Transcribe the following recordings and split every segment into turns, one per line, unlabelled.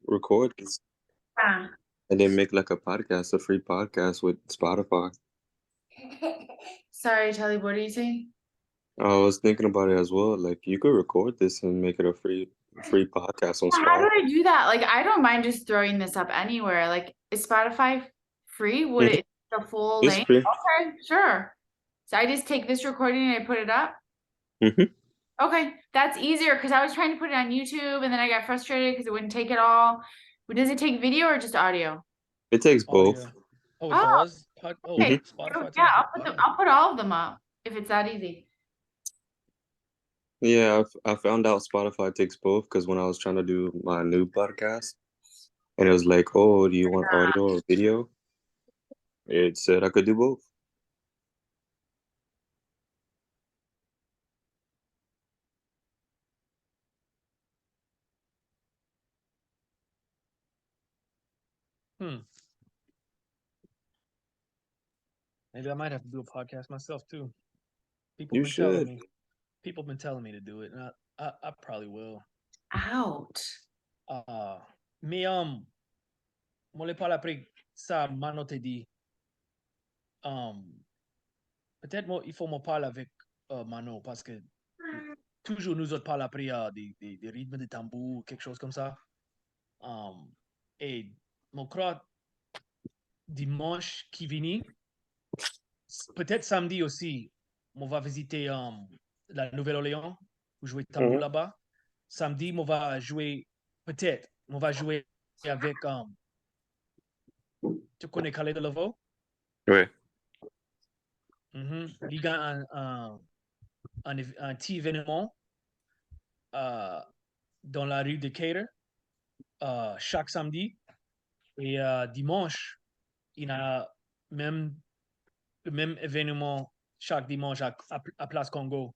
record
Yeah.
and then make like a free podcast with Spotify.
Sorry, Taalib, what are you saying?
I was thinking about it as well. Like you could record this and make it a free podcast on
How do
Spotify.
I do that? Like, I don't mind just throwing this up anywhere. Like, is Spotify free? Would
Mhm.
it the full
It's
length?
free.
Okay, sure. So I just take this recording and I put it up.
Hmm.
Okay, that's easier because I was trying to put it on YouTube and then I got frustrated because it wouldn't take it all. Does it take video or just audio?
It takes both.
Audio. Oh, it
Oh,
does?
okay.
Hmm.
Spotify
Yeah,
takes both. Wow.
I'll put all of them up if it's that easy.
Yeah, I found out Spotify takes both because when I was trying to do my new podcast and it was like, oh, do you want audio or video? It said I could do both.
Hmm. Maybe I might have to do a podcast myself too. People
You
been telling
should.
me. People been telling me to do it, and I probably will.
Ouch.
Uh, me moi le parle après ça, Mano te dit. Um, peut-être moi, il faut me parler avec Mano parce que toujours nous autres parlons après des rythmes de tambour, quelque chose comme ça. Um, et mon crois dimanche qui vient, peut-être samedi aussi, on va visiter la Nouvelle-Orléans, pour jouer tambour
Mhm.
là-bas. Samedi, on va jouer, peut-être, on va jouer avec, tu connais Calais de Laveau?
Ouais.
Il y a un petit événement euh, dans la rue de Cater chaque samedi. Et dimanche, il y a même, le même événement chaque dimanche à Place Congo.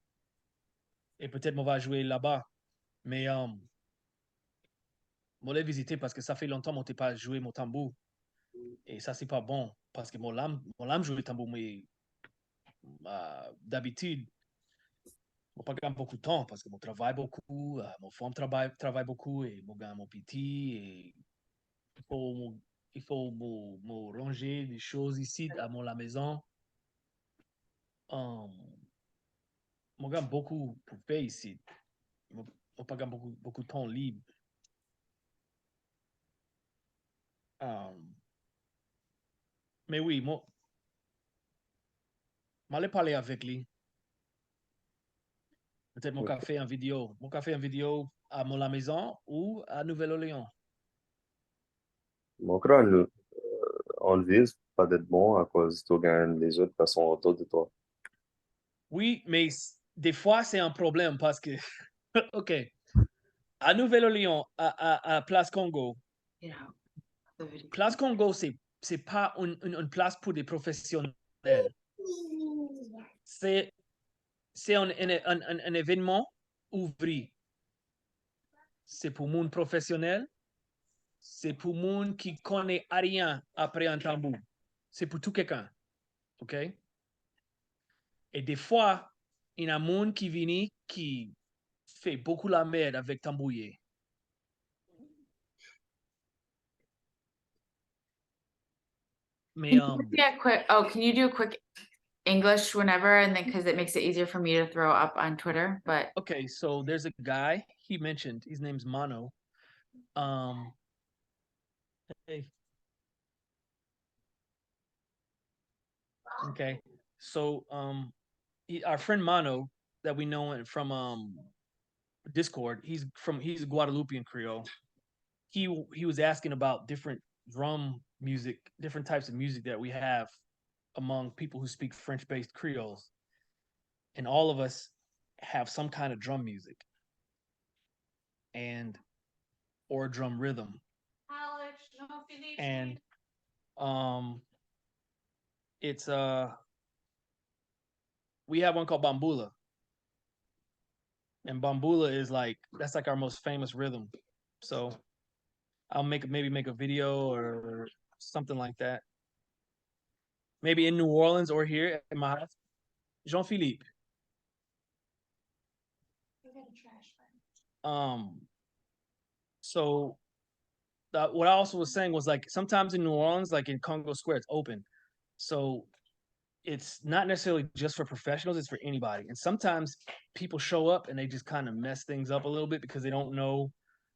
Et peut-être on va jouer là-bas. Mais on l'a visité parce que ça fait longtemps que je n'ai pas joué mon tambour. Et ça, c'est pas bon. Parce que mon âme joue le tambour, mais d'habitude, je pas gagne beaucoup de temps parce que mon travail beaucoup, mon femme travaille beaucoup et mon gars, mon petit. Et il faut, me ranger des choses ici à la maison. Um, mon gars, beaucoup pour faire ici. Je pas gagne beaucoup de temps libre. Mais oui, moi, je parler avec lui. Peut-être mon café en vidéo. Mon café en vidéo à la maison ou à Nouvelle-Orléans.
Mon crâne, en ville, c'est pas d'être bon à cause tu gagnes les autres personnes autour de toi.
Oui, mais des fois, c'est un problème parce que, OK, à Nouvelle-Orléans, à Place Congo,
Yeah. The video.
Place Congo, c'est pas une place pour des professionnels. C'est un événement ouvert. C'est pour monde professionnel. C'est pour monde qui connaît rien après un tambour. C'est pour tout quelqu'un. OK? Et des fois, il y a un monde qui vient qui fait beaucoup la merde avec tambouiller. Mais
Can you do a quick English whenever and then because it makes it easier for me to throw up on Twitter, but
okay, so there's a guy he mentioned. His name's Mano. Hey. Okay, so our friend Mano that we know from Discord. He's Guadeloupean Creole. He was asking about different drum music, different types of music that we have among people who speak French-based Creoles, and all of us have some kind of drum music and or drum rhythm. And it's we have one called bambula, and bambula is like that's like our most famous rhythm. So I'll maybe make a video or something like that. Maybe in New Orleans or here in my house. Jean-Philippe. So what I also was saying was like sometimes in New Orleans, like in Congo Square, it's open, so it's not necessarily just for professionals; it's for anybody. And sometimes people show up and they just kind of mess things up a little bit because they don't know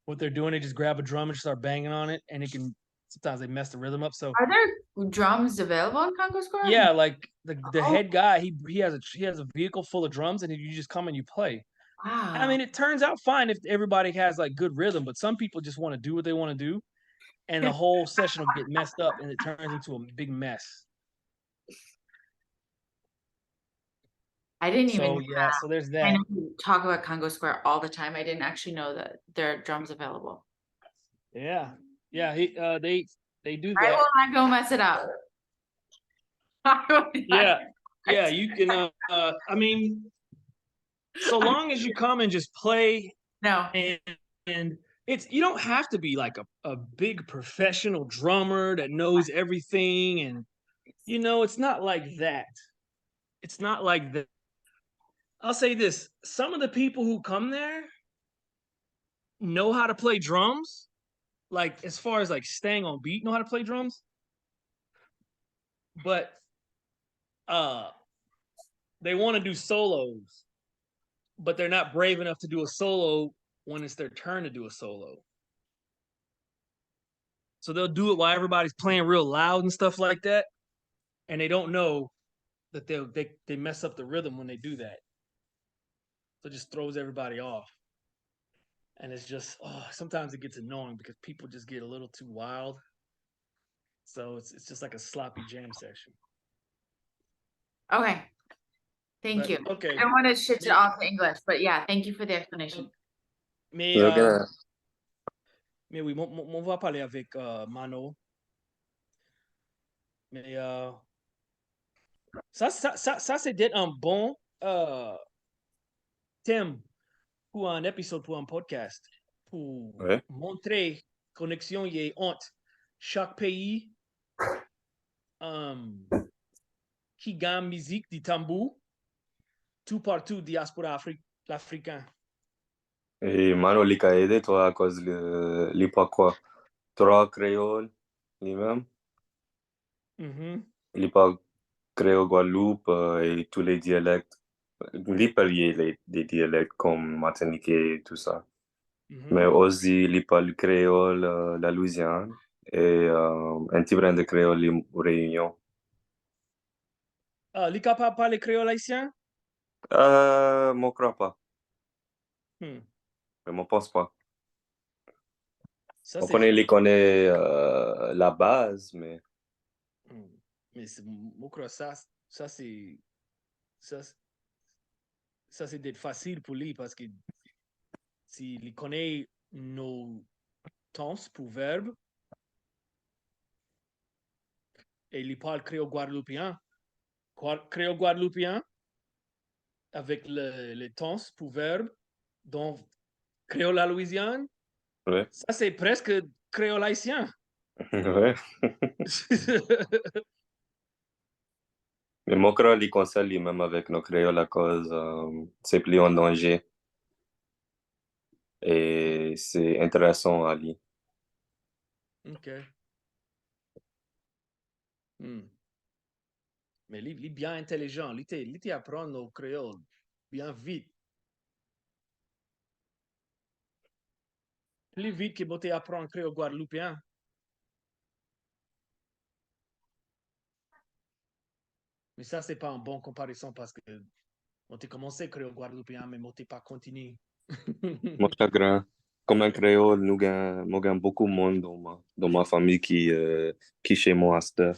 what they're doing. They just grab a drum and just start banging on it, and it can sometimes they mess the rhythm up. So
Are there drums available in Congo Square?
yeah, like the
Oh.
head guy, he has a vehicle full of drums, and you just come and you play. I
Wow.
mean, it turns out fine if everybody has like good rhythm, but some people just want to do what they want to do, and the whole session will get messed up, and it turns into a big mess.
I didn't
So
even
yeah, so there's
I
that.
know we talk about Congo Square all the time. I didn't actually know that there are drums available.
Yeah, yeah. They do
I
that.
will not go mess it up.
Yeah, yeah. You can. I mean, so long as you come and just play,
No.
and it's you don't have to be like a big professional drummer that knows everything, and it's not like that. It's not like that. I'll say this: some of the people who come there know how to play drums, like as far as like staying on beat, know how to play drums, but uh they want to do solos, but they're not brave enough to do a solo when it's their turn to do a solo. So they'll do it while everybody's playing real loud and stuff like that, and they don't know that they mess up the rhythm when they do that. So it just throws everybody off. And it's just sometimes it gets annoying because people just get a little too wild. So it's just like a sloppy jam session.
Okay. Thank
But
you.
okay.
I don't want to shift it off to English, but yeah, thank you for the explanation.
Mais,
Okay.
mais oui, on va parler avec Mano. Mais ça c'est d'être un bon thème pour un épisode, pour un podcast, pour
Ouais.
montrer connexion y est entre chaque pays qui gagne musique du tambour, tout partout diaspora l'africain.
Et Mano, li ka aidé, toi, à cause li pas quoi? Trois créoles, lui-même. Li parle créole Guadeloupe et tous les dialectes. Li parle des dialectes comme martiniquais et tout ça. Mais aussi, li parle créole, la Louisiane, et un petit brin de créole, li Réunion.
Li capable parler créole haïtien?
Moi, crois pas.
Hmm.
Mais moi, pense pas.
Ça,
On
c'est...
connaît la base, mais...
Mais moi, crois ça c'est... Ça, ça c'est d'être facile pour lui parce que s'il connaît nos temps pour verbe et il parle créole guadeloupéen, créole guadeloupéen avec les temps pour verbe, donc créole la Louisiane,
Ouais.
ça c'est presque créole haïtien.
Ouais. Mais moi, crois li conseille lui-même avec nos créoles à cause c'est plus en danger. Et c'est intéressant à lui.
OK. Mais il est bien intelligent. Il apprend le créole bien vite. Plus vite que tu apprends le créole guadeloupéen. Mais ça, c'est pas une bonne comparaison parce que on a commencé créole guadeloupéen, mais on n'a pas continué.
Mon chagrin, comme un créole, nous avons beaucoup de monde dans ma famille qui chez moi à cette heure.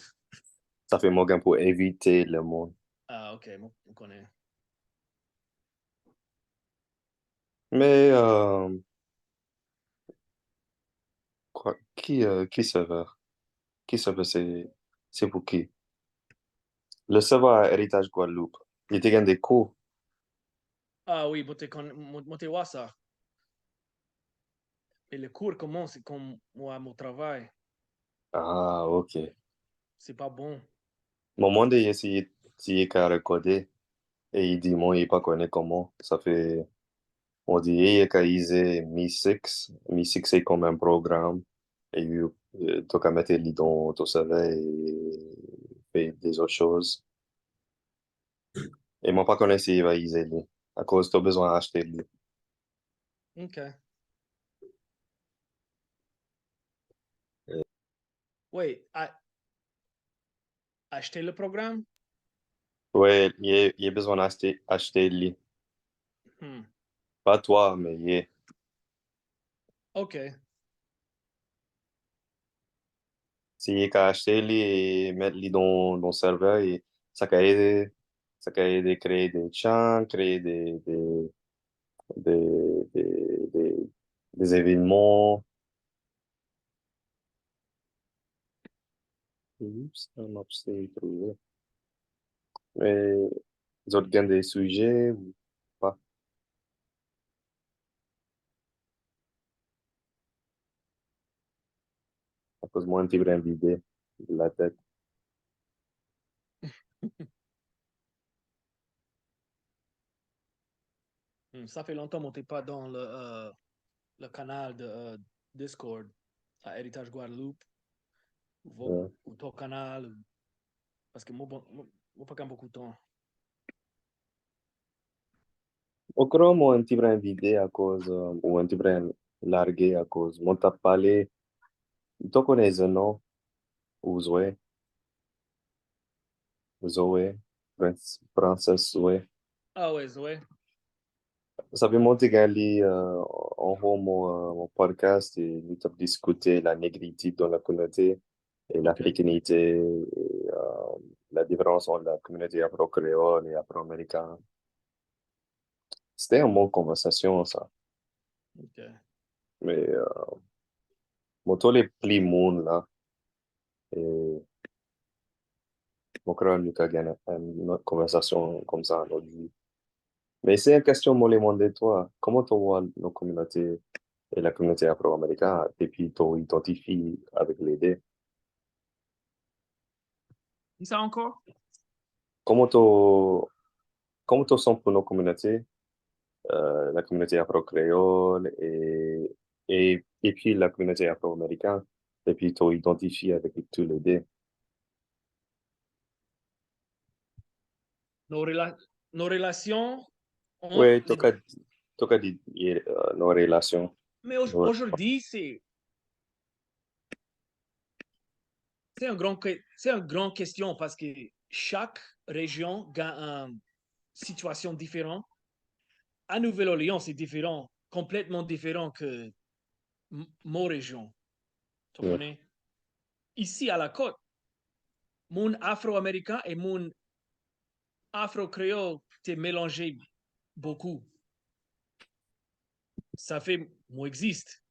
Ça fait moi pour éviter le monde.
Ah, ok, on connaît.
Mais qui serveur? Qui serveur c'est pour qui? Le serveur à Héritage Guadeloupe. Il était des cours.
Ah oui, je vois ça. Et le cours commence comme moi, mon travail.
Ah, ok.
C'est pas bon.
Mon monde est essayé qu'à recorder et il dit, moi, il pas connaît comment. Ça fait, on dit, il a utilisé Mi6. Mi6 c'est comme un programme Et t'as qu'à mettre les dans ton CV et faire des autres choses. Et moi, pas connaître si il va y aller. À cause, t'as besoin d'acheter lui.
OK. Oui, acheter le programme?
Ouais, il a besoin acheter lui.
Hmm.
Pas toi, mais il
OK.
s'il est qu'à acheter lui et mettre lui dans le serveur, et ça peut aider à créer des champs, créer des, des, des, des événements. Oups, ça m'a pas trouvé. Mais ils ont des sujets ou pas? À cause moi, un petit brin d'idée de la tête.
Ça fait longtemps que tu n'es pas dans le canal de Discord à Héritage Guadeloupe
Ouais.
ou ton canal parce que moi, moi pas quand beaucoup de temps.
Au grand, moi, un petit brin d'idée à cause, ou un petit brin largué à cause. Mon t'as parlé, tu connais un nom, ou Zoé, Zoé, Princesse Zoé.
Ah ouais, Zoé.
Ça fait monter Gali en haut mon podcast et nous avons discuté la négritude dans la communauté et
OK.
l'africanité et la différence entre la communauté afro-créole et afro-américaine. C'était une bonne conversation, ça.
OK.
Mais moi, tous les plis monde là, et mon crâne, nous avons gagné une conversation comme ça aujourd'hui. Mais c'est une question, moi, les demander toi, comment tu vois nos communautés et la communauté afro-américaine et puis tu identifies avec les deux?
Dis ça encore?
Comment tu comment tu sens pour nos communautés, la communauté afro-créole et puis la communauté afro-américaine, et puis tu identifies avec tous les deux?
Nos, nos relations
Oui,
les...
tu as dit nos relations.
Mais
Ouais,
aujourd'hui, c'est une grande question parce que chaque région a une situation différente. À Nouvelle-Orléans, c'est différent, complètement différent que mon région. Tu
ouais,
connais? Ici, à la côte, mon afro-américain et mon afro-créole, t'es mélangé beaucoup. Ça fait, moi, existe.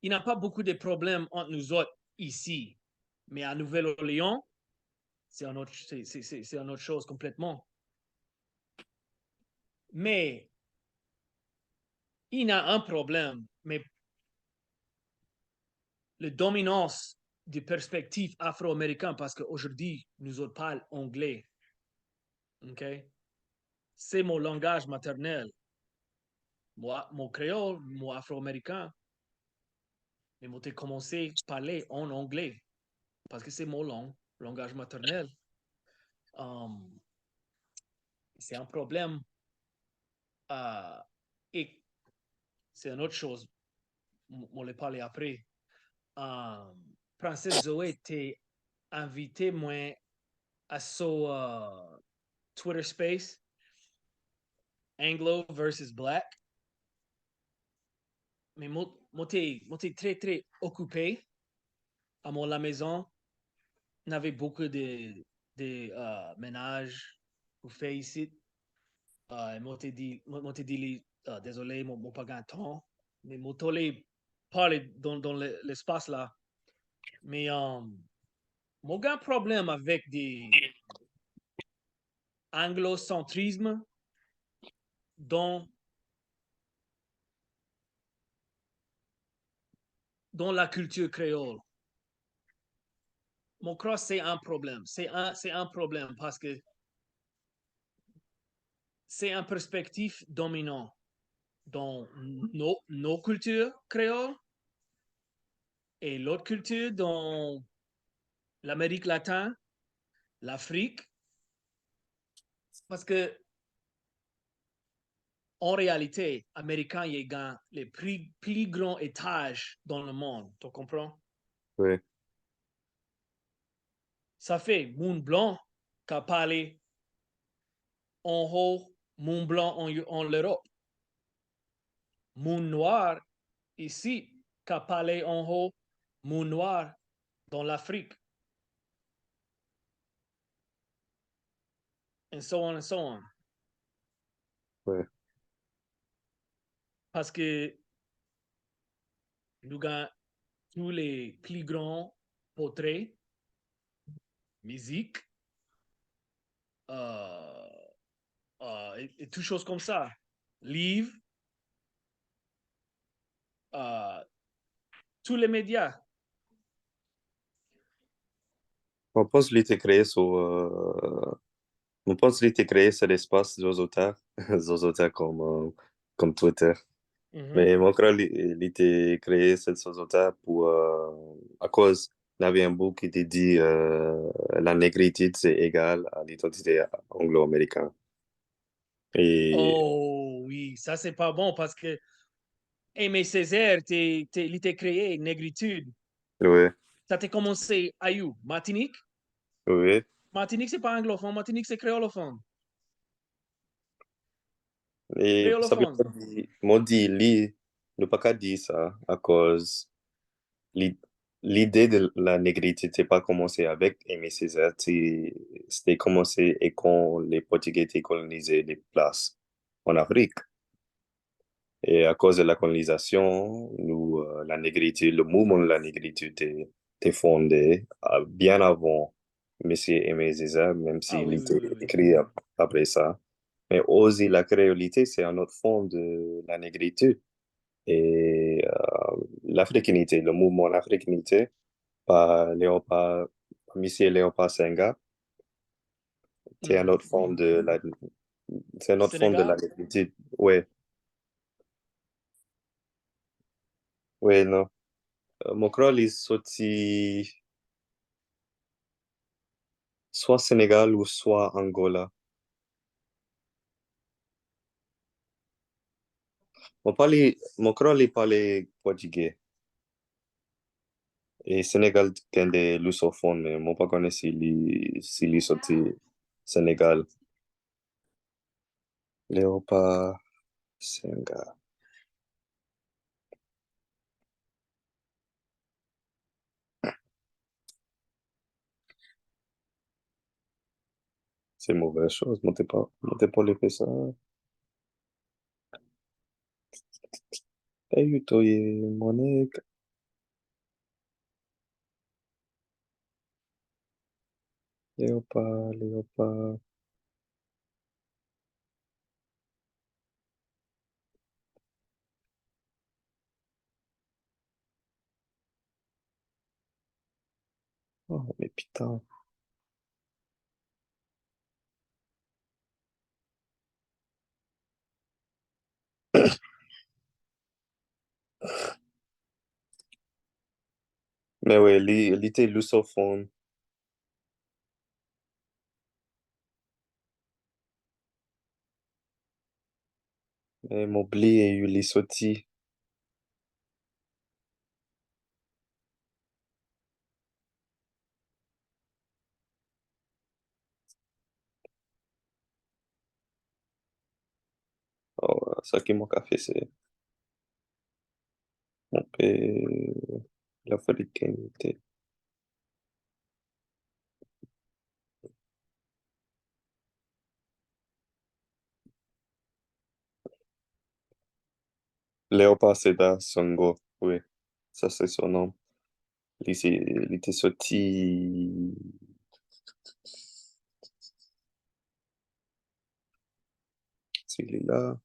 Il n'y a pas beaucoup de problèmes entre nous autres ici. Mais à Nouvelle-Orléans, c'est une autre chose complètement. Mais il y a un problème. Mais la dominance des perspectives afro-américaines, parce qu'aujourd'hui, nous autres parlons anglais. OK? C'est mon langage maternel. Moi, mon créole, mon afro-américain. Mais moi, j'ai commencé à parler en anglais parce que c'est mon langage maternel. Um, c'est un problème. Et c'est une autre chose. On les parler après. Princesse Zoé t'es invité moi à son Twitter Space Anglo versus Black. Mais moi t'es très très occupé à la maison. On avait beaucoup de ménages pour faire ici. Moi t'ai dit désolé, mon pas grand temps. Mais moi t'ai parler dans l'espace là. Mais mon grand problème avec des anglocentrisme dans, dans la culture créole. Mon cross, c'est un problème. C'est un problème parce que c'est un perspective dominant dans nos cultures créoles Et l'autre culture dans l'Amérique latine, l'Afrique, parce que en réalité, Américain, il gagne les plus grands étages dans le monde. Tu comprends?
Oui,
Ça fait monde blanc qui a parlé en haut, monde blanc en l'Europe. Monde noir ici qui a parlé en haut, monde noir dans l'Afrique. And so on and so on.
oui,
Parce que nous avons tous les plus grands portraits, musique, euh, et toutes choses comme ça. Livres, tous les médias.
je pense qu'il était créé sur, je pense qu'il était créé sur l'espace Zozotar, Zozotar comme Twitter. Mais mon crois il était créé sur Zozotar pour, à cause, il y avait un book qui était dit, la négritude, c'est égal à l'identité anglo-américaine. Et,
Oh oui, ça c'est pas bon parce que Aimé Césaire, il était créé, négritude.
oui,
Ça t'a commencé à où? Martinique?
oui.
Martinique, c'est pas anglophone, Martinique, c'est créolophone.
Et ça veut
Créolophone.
dire, moi, dit, ne pas qu'à dire ça, à cause, l'i- l'idée de la négritude, pas commencé avec Aimé Césaire, c'était commencé et quand les Portugais étaient colonisés les places en Afrique. Et à cause de la colonisation, la négritude, le mouvement de la négritude était fondé bien avant Monsieur Aimé Césaire, même
Ah
s'il
oui, oui,
était
oui, oui.
écrit après ça. Mais aussi, la créolité, c'est un autre forme de la négritude. Et l'africanité, le mouvement l'africanité, par Léopold, Monsieur Léopold Senghor, c'est une autre forme de la, c'est une autre forme de la
Sénégal?
négritude. Ouais, ouais, non. Mon crois, il est sorti soit Sénégal ou soit Angola. Mon crois, il parlait portugais. Et Sénégal, quand des lusophones, mais moi, pas connais s'il est sorti Sénégal. Léopold Senghor. C'est mauvaise chose. Moi, t'es pas le fait ça. Hey, you Monique. Léopold, Léopold. Oh, mais putain. Mais ouais, il était lusophone. Mais m'oublie, il est sorti. Oh, ça qui m'a fait, c'est mon père, l'africanité. Léopold Sédar Senghor, oui, ça c'est son nom. Il était sorti. S'il est là,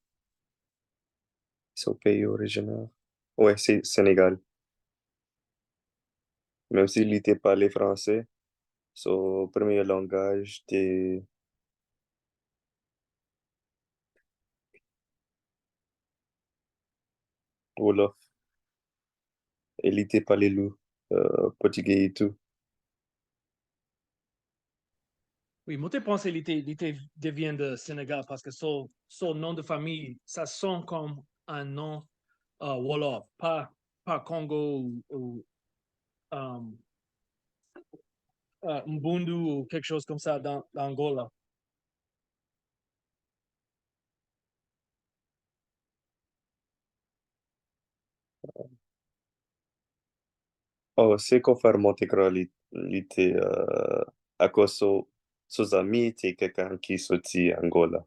c'est au pays original. Ouais, c'est Sénégal. Même s'il était parlé français, son premier langage était Wolof. Il était parlé loup. portugais et tout.
Oui, moi, je pense qu'il devient de Sénégal parce que son nom de famille, ça sonne comme un nom Wolof, pas Congo ou um, Mbundu ou quelque chose comme ça dans Angola.
Oh, c'est qu'on fait remonter Croele, il était, à cause ses amis étaient quelqu'un qui sortit Angola.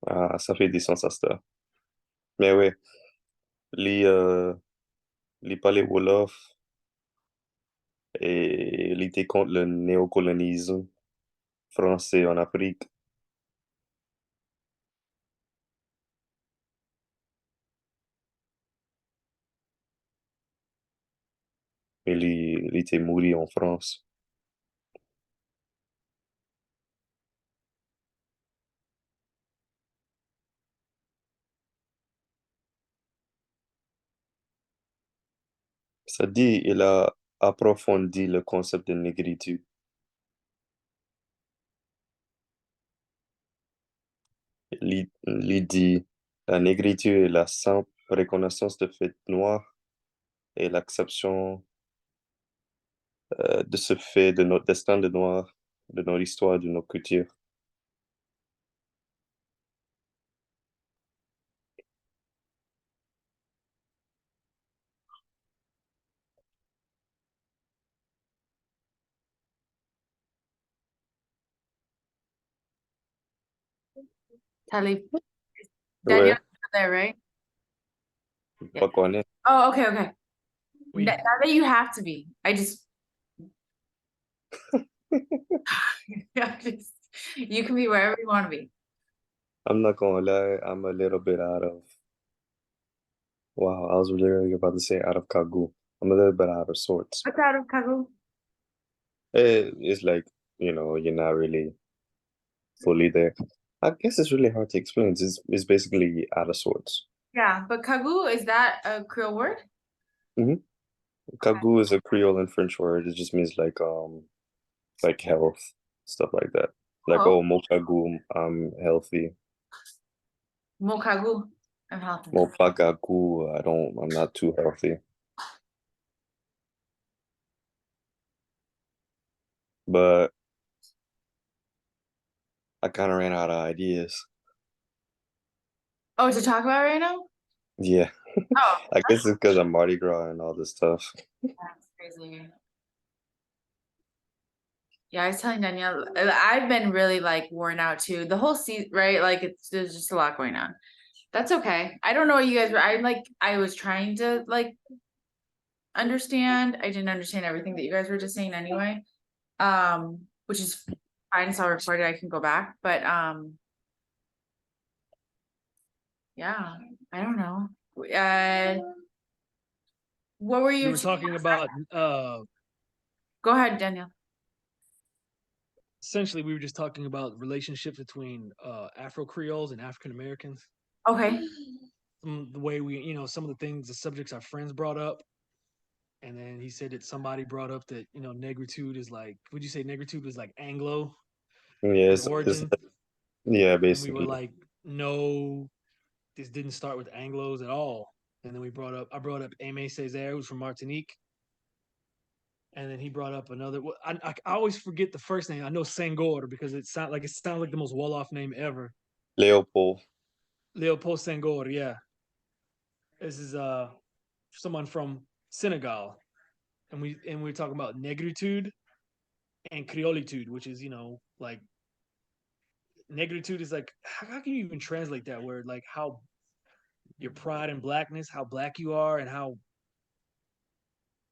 Ah, ça fait du sens à ça. Mais ouais, les parlait Wolof et il était contre le néocolonialisme français en Afrique. Et il était mort en France. Ça dit, il a approfondi le concept de négritude. Il dit, la négritude est la simple reconnaissance de fait noir et l'acceptation de ce fait de notre destin de noir, de notre histoire, de notre culture.
Taalib.
Ouais,
Danielle's there, right? Yeah.
pas connaître.
Oh, okay, okay.
Oui.
Now that you have to be. I just you can be wherever you want to be.
I'm not gonna lie, I'm a little bit out of, wow, I was literally about to say out of Kagu. I'm a little bit out of sorts.
What's out of Kagu?
It's like, you're not really fully there. I guess it's really hard to explain. It's basically out of sorts.
Yeah, but Kagu, is that a Creole word?
hmm Kagu is a Creole and French word. It just means like health, stuff like that. Like,
Oh,
oh, mo Kagu, I'm healthy.
Mo Kagu. I'm healthy.
Mo Pagagu, I'm not too healthy. But I kind of ran out of ideas.
Oh, to talk about right now?
Yeah,
Oh,
I guess it's because I'm Mardi Gras and all this stuff.
that's crazy. Yeah, I was telling Danielle, I've been really like worn out too. The whole season, right? Like there's just a lot going on. That's okay. I don't know what you guys were. I was trying to like understand. I didn't understand everything that you guys were just saying anyway. Which is fine. It's all recorded. I can go back. But yeah, I don't know. What were
We
you
were talking about
Go ahead, Danielle.
essentially we were just talking about relationships between Afro Creoles and African Americans.
Okay.
The way some of the things, the subjects our friends brought up. And then he said that somebody brought up that, negritude is like, would you say negritude was like Anglo in
Yes,
origin?
yeah,
And we were
basically.
like, no, this didn't start with Anglos at all. And then I brought up Aimé Césaire, who's from Martinique. And then he brought up another. I always forget the first name. I know Senghor because it sounds like the most well-off name ever.
Leopold.
Leopold Senghor, yeah. This is someone from Senegal, and we're talking about negritude and creolitude, which is like negritude is like how can you even translate that word? Like how your pride and blackness, how black you are, and how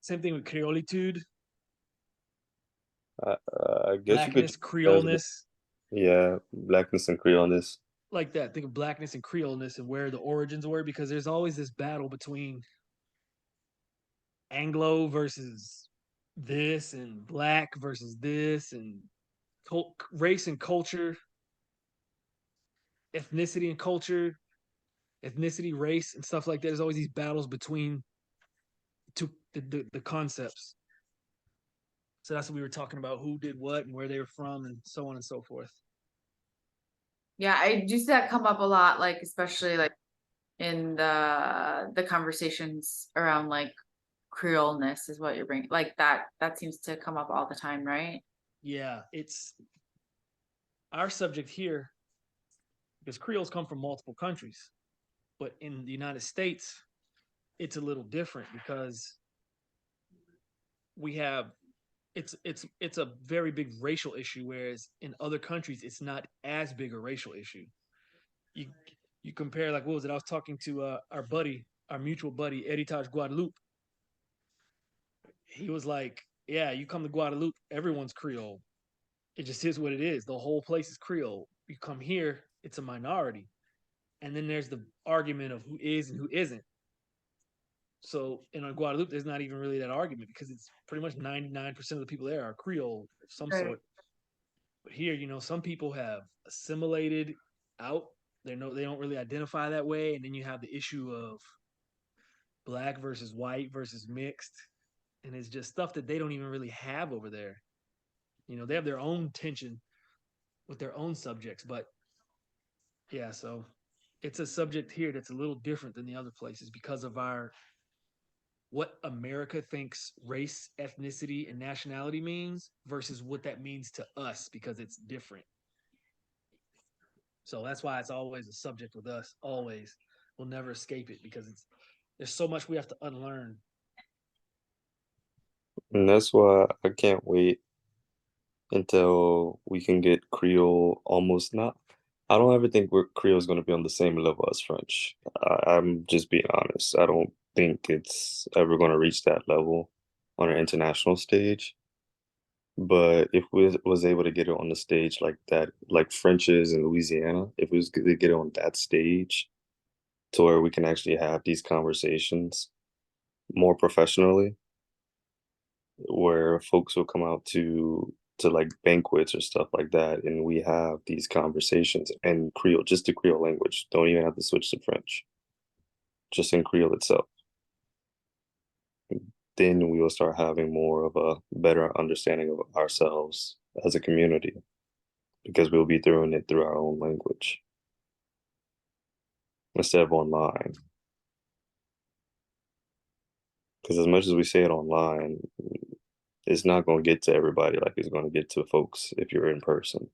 same thing with creolitude,
I guess you could
blackness,
translate.
creoleness,
Yeah, blackness and Creoleness.
like that. Think of blackness and creoleness and where the origins were, because there's always this battle between Anglo versus this and black versus this and race and culture, ethnicity and culture, ethnicity, race, and stuff like that. There's always these battles between to the concepts. So that's what we were talking about, who did what and where they were from and so on and so forth.
Yeah, I do see that come up a lot, like especially like in the conversations around like Creoleness is what you're bringing. Like that seems to come up all the time, right?
Yeah, it's our subject here because Creoles come from multiple countries, but in the United States, it's a little different because we have it's a very big racial issue, whereas in other countries it's not as big a racial issue. You you compare, like, what was it? I was talking to our buddy, our mutual buddy, Heritage Guadeloupe. He was like, "Yeah, you come to Guadeloupe, everyone's Creole. It just is what it is. The whole place is Creole. You come here, it's a minority." And then there's the argument of who is and who isn't. So in Guadeloupe, there's not even really that argument because it's pretty much 99% of the people there are Creole of some
Right.
sort. But here, some people have assimilated out. They don't really identify that way, and then you have the issue of black versus white versus mixed, and it's just stuff that they don't even really have over there. They have their own tension with their own subjects, but yeah, so it's a subject here that's a little different than the other places because of our what America thinks race, ethnicity, and nationality means versus what that means to us because it's different. So that's why it's always a subject with us. Always, we'll never escape it because there's so much we have to unlearn.
And that's why I can't wait until we can get Creole almost not. I don't ever think Creole is going to be on the same level as French. I'm just being honest. I don't think it's ever going to reach that level on an international stage. But if we was able to get it on the stage like that, like French is in Louisiana, if we was to get it on that stage to where we can actually have these conversations more professionally, where folks will come out to like banquets or stuff like that, and we have these conversations in Creole, just the Creole language. Don't even have to switch to French, just in Creole itself. Then we will start having more of a better understanding of ourselves as a community because we'll be doing it through our own language instead of online. Because as much as we say it online, it's not going to get to everybody like it's going to get to folks if you're in person.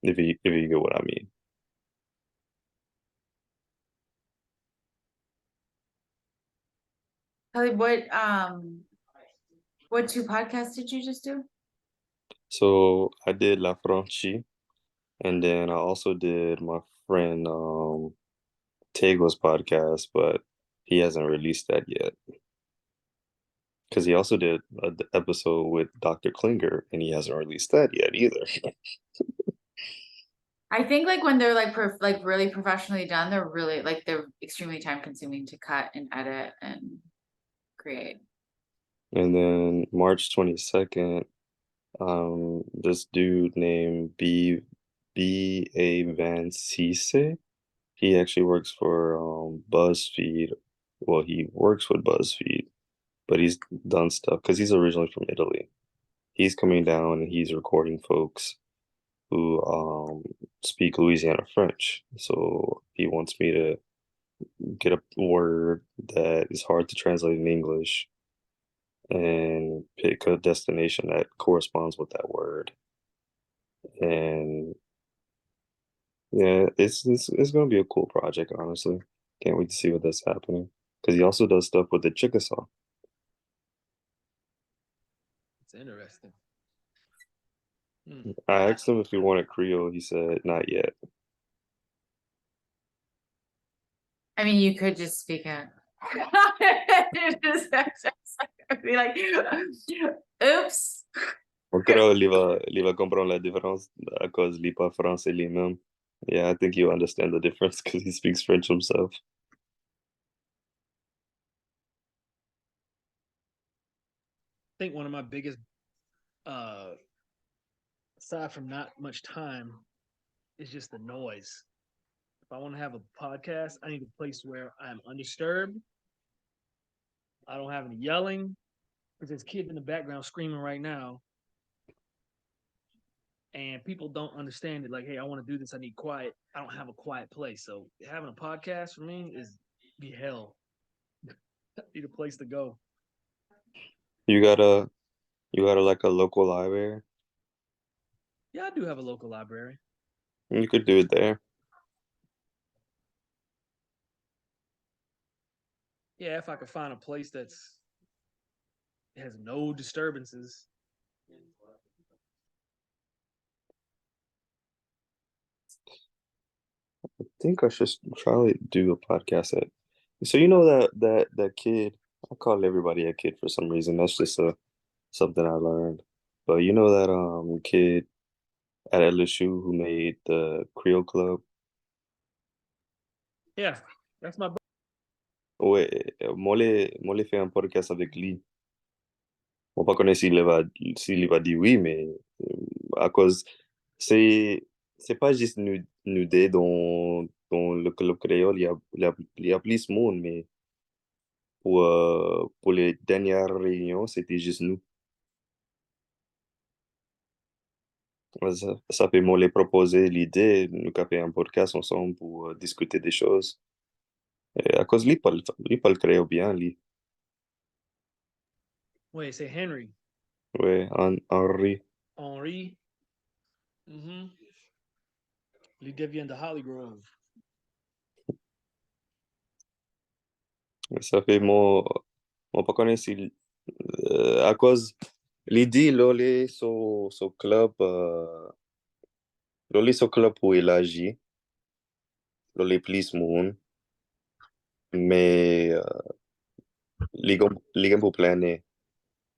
If you get what I mean.
Kelly, what two podcasts did you just do?
So I did La Franchi, and then I also did my friend Tego's podcast, but he hasn't released that yet. Because he also did an episode with Dr. Klinger, and he hasn't released that yet either.
I think like when they're like like really professionally done, they're extremely time consuming to cut and edit and create.
And then March 22nd, this dude named B.A. Van Cisse, he actually works for BuzzFeed. Well, he works with BuzzFeed, but he's done stuff because he's originally from Italy. He's coming down and he's recording folks who speak Louisiana French. So he wants me to get a word that is hard to translate in English and pick a destination that corresponds with that word. And yeah, it's gonna be a cool project, honestly. Can't wait to see what that's happening. Because he also does stuff with the Chickasaw.
It's interesting.
I asked him if he wanted Creole. He said not yet.
I mean, you could just speak it. Be like, oops.
Ou Croele, li va comprendre la différence à cause li pas français lui-même. Yeah, I think you understand the difference because he speaks French himself.
I think one of my biggest, aside from not much time, is just the noise. If I want to have a podcast, I need a place where I'm undisturbed. I don't have any yelling. Because there's kids in the background screaming right now. And people don't understand it. Like, hey, I want to do this. I need quiet. I don't have a quiet place. So having a podcast for me is be hell. Need a place to go.
You got a like a local library?
Yeah, I do have a local library.
You could do it there.
Yeah, if I could find a place that's has no disturbances.
I think I should try to do a podcast at. So you know that kid. I call everybody a kid for some reason. That's just something I learned. But you know that kid at LSU who made the Creole Club.
Yeah, that's my.
Ouais, moi les fait un podcast avec lui. On pas connaître s'il va dire oui, mais à cause c'est c'est pas juste nous deux dans le club créole, il y a plus de monde, mais pour les dernières réunions, c'était juste nous. Ouais, ça fait moi les proposer l'idée, nous faire un podcast ensemble pour discuter des choses. Et à cause lui parle créole bien, lui.
Wait, say Henry.
Ouais, Henri.
Henri. Mm-hmm. Lui devient de Hollygrove.
Ça fait mon pas connaître si à cause l'idée là, so club là, so club pour élargir, là, les plus monde, mais les gars pour planer.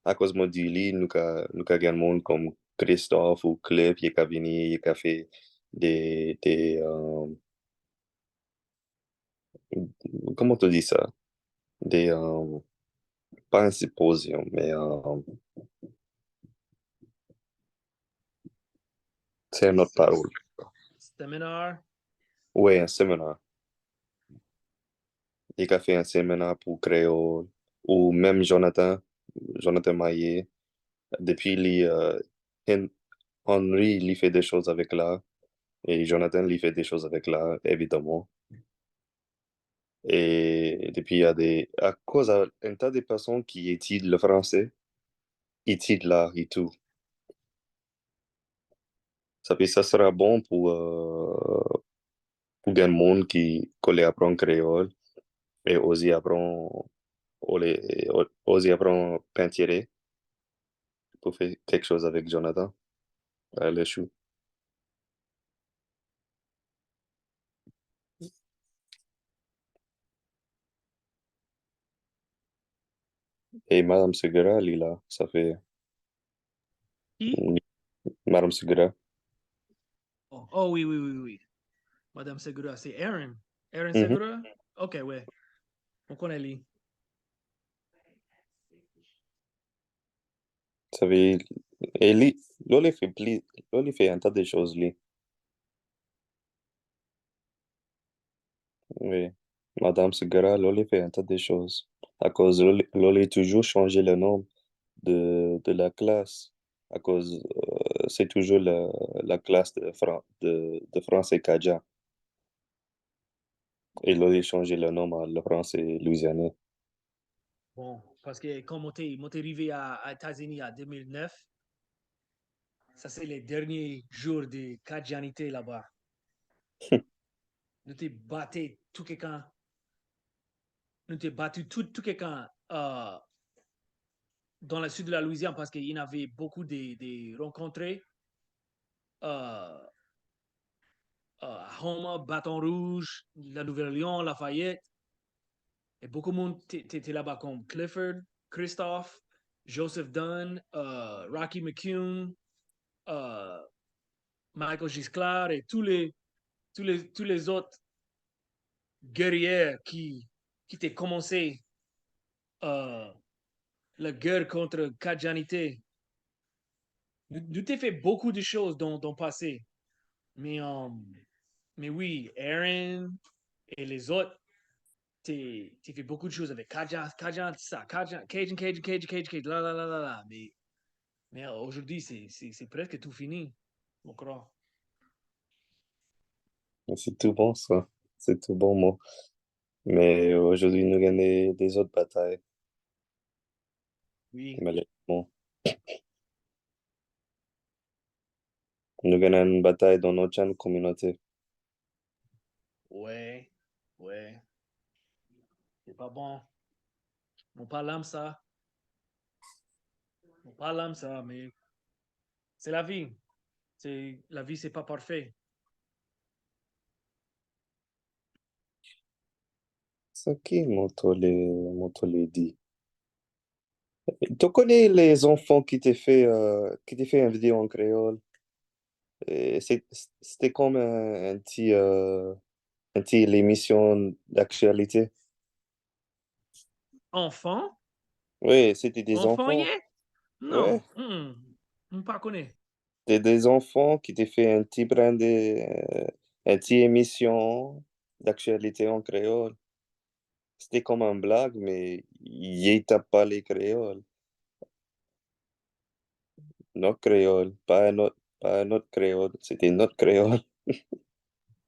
À cause moi dit lui, nous ka gen monde comme Christophe ou Cliff, il ka venir, il ka fait des comment tu dis ça? Des pas un symposium, mais c'est une autre parole.
Seminar.
Ouais, un séminaire. Il a fait un séminaire pour Créole, ou même Jonathan Maillet, depuis Hen- Henry, il fait des choses avec l'art, et Jonathan, il fait des choses avec l'art, évidemment. Et depuis, il y a à cause d'un tas de personnes qui étudient le français, étudient l'art et tout. Ça sera bon pour un monde qui connaît apprendre créole, et aussi apprendre, aussi apprendre peinture, pour faire quelque chose avec Jonathan. Le chou. Et Madame Segura, elle est là. Ça fait.
Qui?
Madame Segura.
Oh, oui, oui, oui, oui. Madame Segura, c'est Aaron. Aaron
Mhm.
Segura? Ok, ouais. On connaît lui.
Ça fait. Et lui, là, il fait là, il fait un tas de choses, lui. Oui. Madame Segura, là, il fait un tas de choses. À cause, là, il a toujours changé le nom de la classe. À cause, c'est toujours la classe de français Kaja. Et là, il a changé le nom à le français Louisiana.
Bon, parce que quand on est arrivé à États-Unis en 2009, ça c'est les derniers jours de Kajanité là-bas. Nous t'ai battu tout quelqu'un. Nous t'ai battu tout quelqu'un dans le sud de la Louisiane parce qu'il y en avait beaucoup de rencontrés. Euh, Homer, Bâton Rouge, La Nouvelle-Lyon, Lafayette. Et beaucoup de monde était là-bas comme Clifford, Christophe, Joseph Dunn, Rocky McCune, Michael Gisclair et tous les autres guerriers qui ont commencé la guerre contre Kajanité. Nous avons fait beaucoup de choses dans le passé, mais Mais oui, Aaron et les autres, tu fais beaucoup de choses avec Cajun, ça, Cajun, là. Mais aujourd'hui, c'est presque tout fini, mon crois.
C'est tout bon, ça. C'est tout bon, moi. Mais aujourd'hui, nous gagnons des autres batailles,
Oui,
malheureusement. Nous gagnons une bataille dans notre communauté.
ouais, ouais, c'est pas bon. On parle comme ça, on parle comme ça, mais c'est la vie. La vie, c'est pas parfait.
C'est qui, mon dit? Tu connais les enfants qui t'ont fait une vidéo en créole? Et c'était comme un petit l'émission d'actualité.
Enfant?
Oui, c'était des
Enfant,
enfants.
yeah?
Ouais,
Non, on pas connaît.
c'était des enfants qui t'ont fait un petit un petit émission d'actualité en créole. C'était comme un blague, mais il tape pas les créoles. Notre créole, pas un autre créole. C'était notre créole.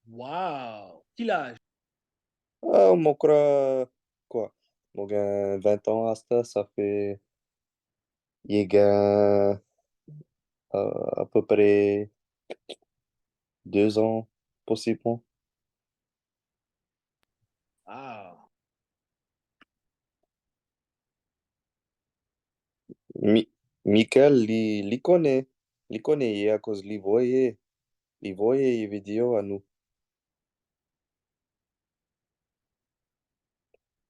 Wow! Quel âge?
Ah, mon croit, quoi? Mon gars, 20 ans à ça fait, il gagne à peu près 2 ans, possiblement.
Wow!
Mi, Michael, il connaît, à cause, il voyait les vidéos à nous.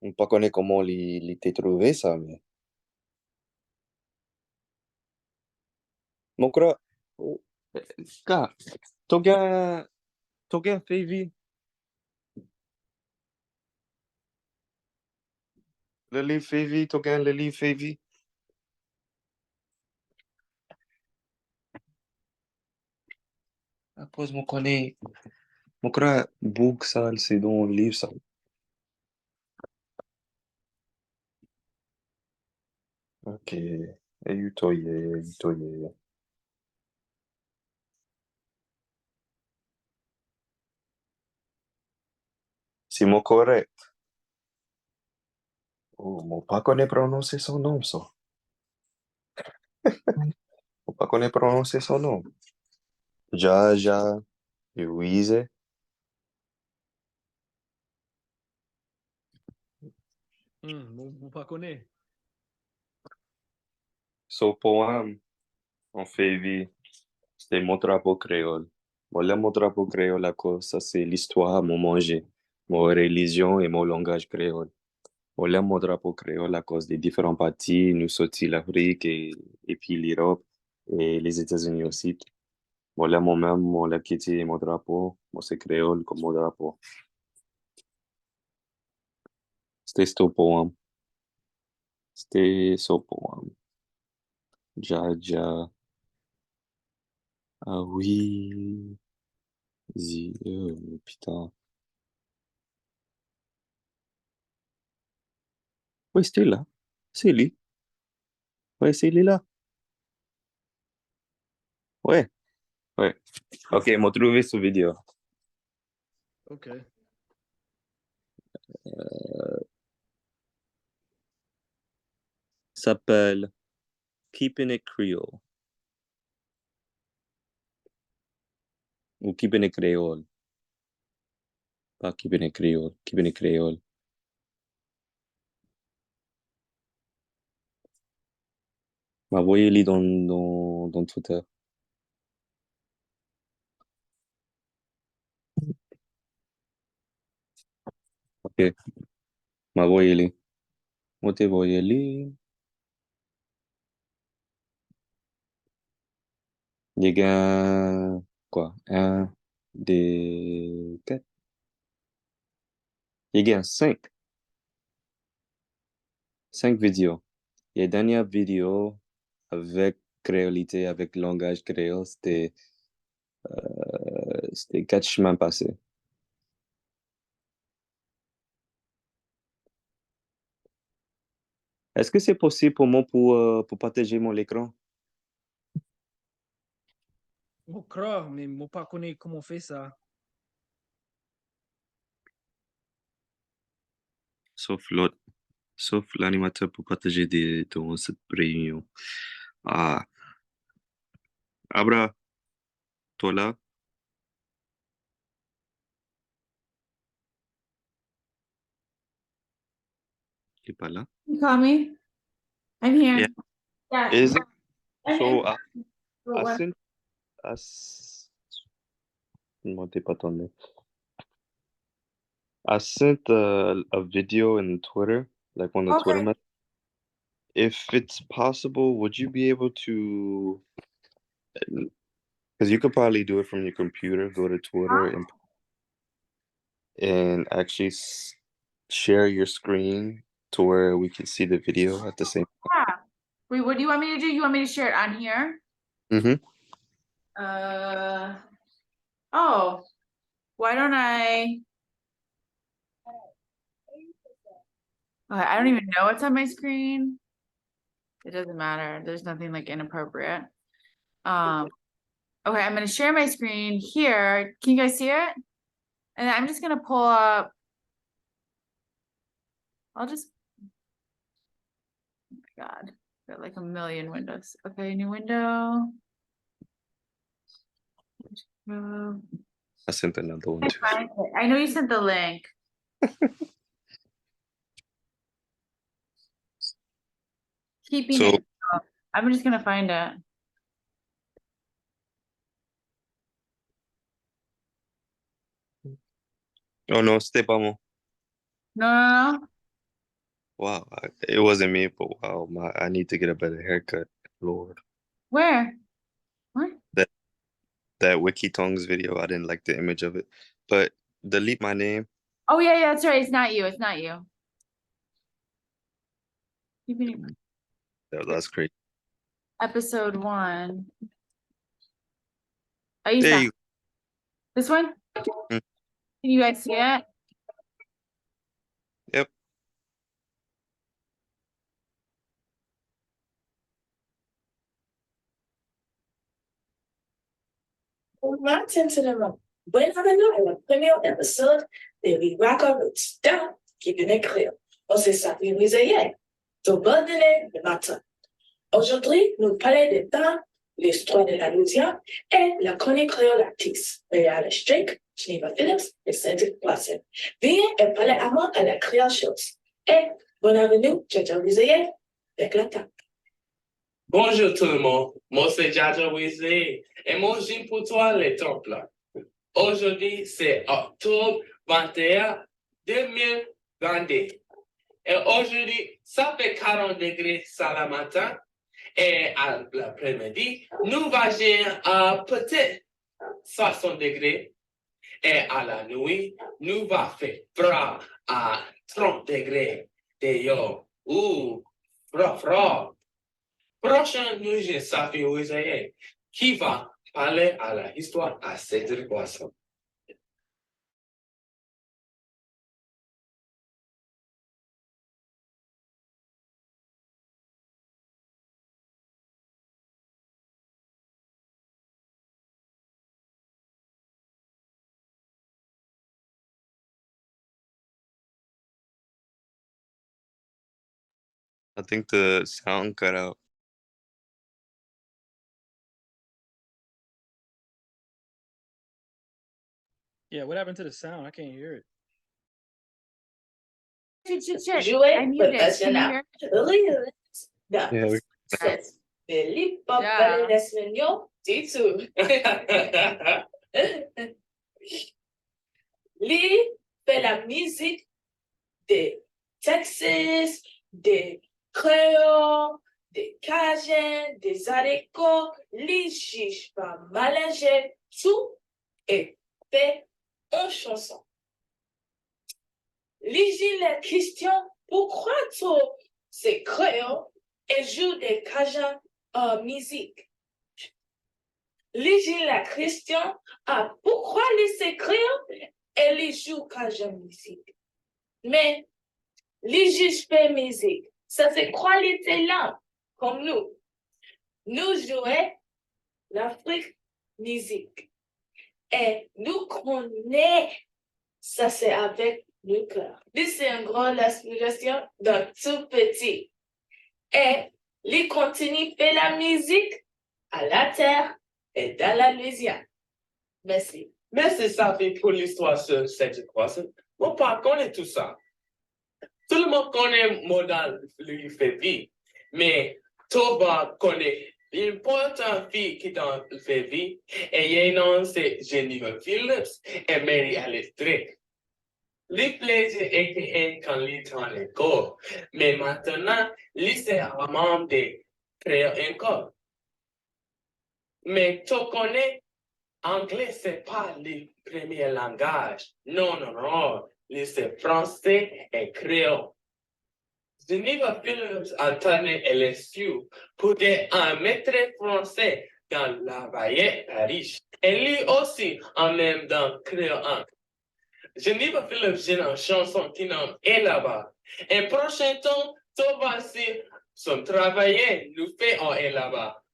On ne pas connaît comment il t'a trouvé ça, mais. Mon croit, oh, gars, ton gars fait vie. Le livre fait vie, ton gars, le livre fait vie. À cause, mon connaît. Mon croit, book ça, c'est dans le livre, ça. Ok. Et yutoye, yutoye. C'est mon correct. Oh, mon pas connaît prononcer son nom, ça. Mon pas connaît prononcer son nom. Ja, Louise.
On pas connaît.
Son poème, on fait vie. C'était mon drapeau créole. Voilà mon drapeau créole, à cause, ça c'est l'histoire, mon manger, mon religion et mon langage créole. Voilà mon drapeau créole à cause des différents partis, nous sortis l'Afrique et puis l'Europe et les États-Unis aussi. Voilà moi-même, mon la quitté mon drapeau, moi c'est créole comme mon drapeau. C'était ce poème. C'était ce poème. Ja. Ah oui. Putain. Oui, c'était là. C'est lui. Ouais, c'est lui là. Ouais, ouais. Ok, m'a trouvé ce vidéo.
OK.
S'appelle Keeping It Creole. Ou Keeping It Creole. Pas Keeping It Creole. Keeping It Creole. M'a envoyé lui dans Twitter. Ok, m'a envoyé lui. Moi, t'ai envoyé lui. Il y a quoi? Un, deux, quatre. Il y a cinq. Cinq vidéos. Il y a une dernière vidéo avec créolité, avec langage créole. C'était 4 chemins passés. Est-ce que c'est possible pour moi pour partager mon écran?
Je crois, mais je ne sais pas comment on fait ça.
Sauf l'autre. Sauf l'animateur pour partager dans cette réunion. Ah, Abra, toi là? Il est pas là?
You call me? I'm here.
Yeah.
Yeah.
Is it
I'm
so?
in.
I sent. Non, t'es pas ton nom. I sent a video in Twitter, like on the Twitter
Okay.
message. If it's possible, would you be able to? Because you could probably do it from your computer. Go to Twitter
Huh?
and actually share your screen to where we can see the video at the same
Yeah. Wait, what do you want me to do? You want me to share it on here?
time. Mm-hmm.
Oh, why don't I? Okay, I don't even know what's on my screen. It doesn't matter. There's nothing like inappropriate. Okay, I'm gonna share my screen here. Can you guys see it? And I'm just gonna pull up. I'll just. Oh my God, got like a million windows. Okay, new window.
I sent another one too.
I know you sent the link. Keeping
So,
it. I'm just gonna find it.
oh no, c'était pas moi.
No, no, no.
Wow, it wasn't me, but wow, I need to get a better haircut. Lord,
Where? What?
that Wiki Tongs video, I didn't like the image of it. But delete my name.
Oh yeah, yeah, that's right. It's not you. It's not you. Keeping it.
That's crazy.
Episode 1. Ahí
There
está.
you
This one?
Mm.
Can you guys see it?
Yep.
Maintenant, bienvenue à la première épisode de We Rock Our Roots dans Keeping It Clear. On s'est satirisé hier. Donc, bonne année le matin. Aujourd'hui, nous parlons des temps, l'histoire de la Louisiane et la chronique créole artiste. Réal Strick, Geneva Phillips et Cedric Placid. Viens et parler à moi à la Créole Shows. Et bonne avenue, Jaja Louisiane, avec la table.
Bonjour tout le monde, moi c'est Jaja Wizé et moi j'ai pour toi les temples. Aujourd'hui c'est octobre 21, 2022 et aujourd'hui ça fait 40 degrés ça le matin et à l'après-midi nous allons à peut-être 60 degrés et à la nuit nous va faire froid à 30 degrés dehors. Froid. Prochain nuit, ça fait Isaïe, qui va parler à la histoire à Cédric Boisson.
I think the sound cut out.
Yeah, what happened to the sound? I can't hear it.
Shit. I
Jouer
muted. Can you
professionnel.
hear?
Non.
Yeah,
Philippe Pop
Yeah.
l'Espagnol, du tout. Lui fait la musique de Texas, des Creole, des Cajuns, des haricots. Lui juge pas mélanger tout et fait une chanson. Lui dit la question pourquoi tout c'est Creole et joue des Cajuns en musique. Légis la question à pourquoi les écrire et les jouer quand j'aime musique. Mais les juges fait musique, ça c'est qualité là, comme nous. Nous jouons l'Afrique musique. Et nous connaissons, ça c'est avec le cœur. C'est une grande aspiration d'un tout petit. Et les continue fait la musique à la terre et dans la Louisiane. Merci.
Merci, Safi, pour l'histoire sur cette croissance. Mon père connaît tout ça. Tout le monde connaît modèle lui fait vie. Mais Toba connaît l'importante fille qui dans le fait vie. Et il y a un nom, c'est Jennifer Phillips et Mary Alice Drake. Les plaisirs étaient quand il était à l'école. Mais maintenant, il s'est membre de créer encore. Mais tu connais, anglais, c'est pas le premier langage. Non, non, non. C'est français et créole. Geneva Phillips a tourné LSU pour un maître français dans la Vallée Paris. Et lui aussi en même dans créole. Geneva Phillips j'ai une chanson qui nomme est là-bas. Et prochain temps, tu vas see son travail nous fait en est là-bas.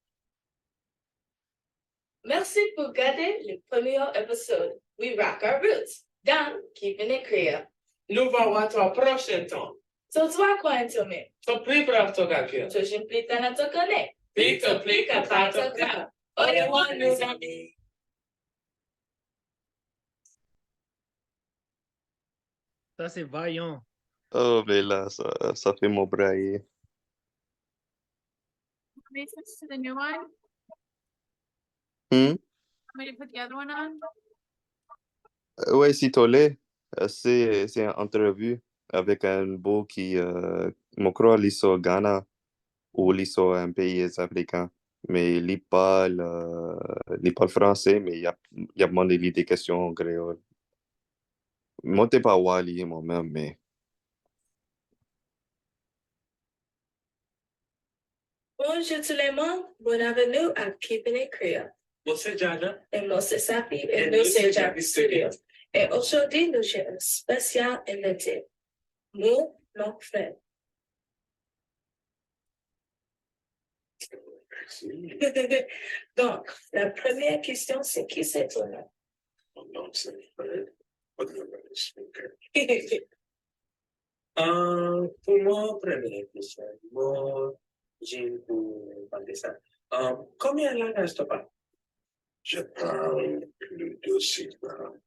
Merci pour regarder le premier épisode. We rock our roots. Dans Keeping It Creole.
Nous allons voir ton prochain temps.
So toi quoi intimé?
So plus brave to quelqu'un.
So je plie à te connaître.
Puis te plie qu'à ta cas. Au revoir, mes amis.
Ça, c'est vaillant.
Oh, mais là, ça fait mon brailler.
Want me to switch to the new one?
Hmm?
Want me to put the other one on?
Ouais, si t'olé, c'est une entrevue avec un beau qui, mon crois, il au Ghana ou il un pays africain. Mais il parle français, mais il a demandé des questions en créole. Moi, t'es pas Wally moi-même, mais.
Bonjour tout le monde. Bienvenue à Keeping It Creole.
Moi, c'est Jada.
Et moi, c'est Safi. Et nous, c'est Javi Studios. Et aujourd'hui, nous avons un spécial invité. Nous, mon frère. Donc, la première question, c'est qui c'est ton nom?
Mon nom, c'est Fred. Pour moi, première question, moi, j'ai pour parler ça. Combien de langues tu parles? Je parle plus de 6 langues.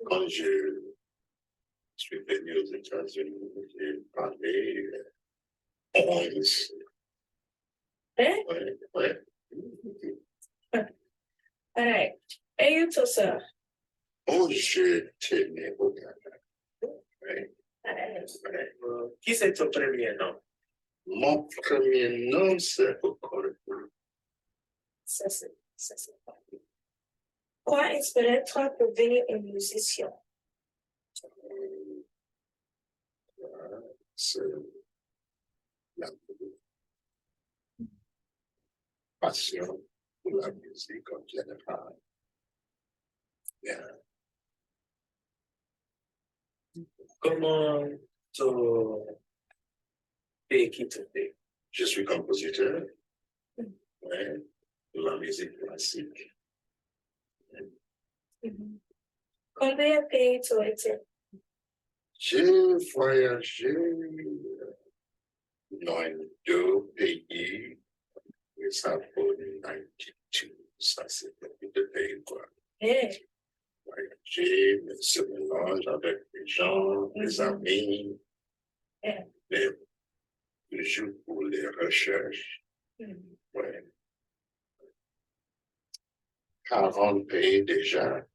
Quand je suis venu aux États-Unis, j'ai parlé 11.
Hein?
Ouais.
All right. Et you, tout ça?
Oh, j'étais né au Ghana. Ouais. Qui c'est ton premier nom? Mon premier nom, c'est Croele.
Ça, c'est pas. Quoi inspire-toi pour devenir un musicien?
C'est la passion pour la musique en général. Yeah. Comment tu fais quitter? Je suis compositeur. Ouais, de la musique classique.
Combien de pays tu as été?
J'ai voyagé dans 2 pays. Et ça pour 92. Ça, c'est beaucoup de pays, quoi.
Hey.
Voyager, se mélange avec les gens, les amis, mais toujours pour les recherches. Ouais. 40 pays déjà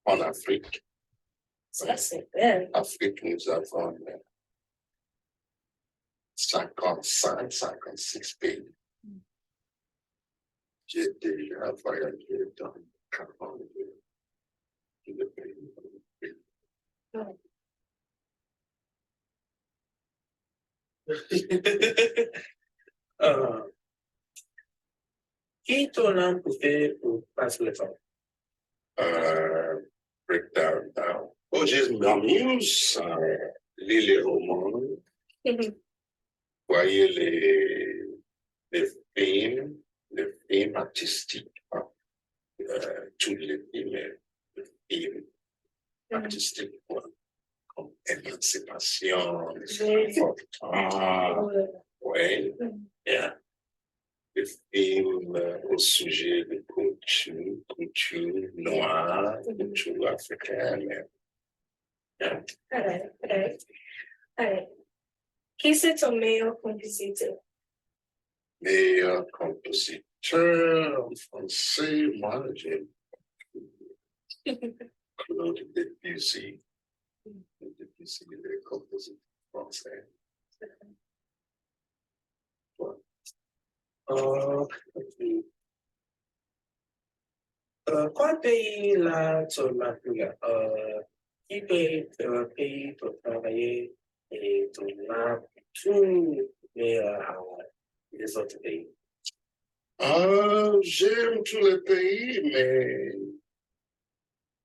en Afrique.
Ça, c'est belle.
En Afrique, nous avons 55, 56 pays. J'ai déjà voyagé dans 42 pays. Qui ton langue pour faire pour passer le temps? Break down. Oh, j'ai m'amuse, lis les romans, voyez les films artistiques, tous les films artistiques, comme Émancipation, ouais, yeah. Les films au sujet de culture noire, culture africaine. Yeah.
Alright. Qui c'est ton meilleur compositeur?
Meilleur compositeur en français, moi, j'aime Claude Debussy. Debussy, le compositeur français. Quoi pays là, tu m'as plus là? Qui pays pour travailler et tu as tout les autres pays? J'aime tous les pays, mais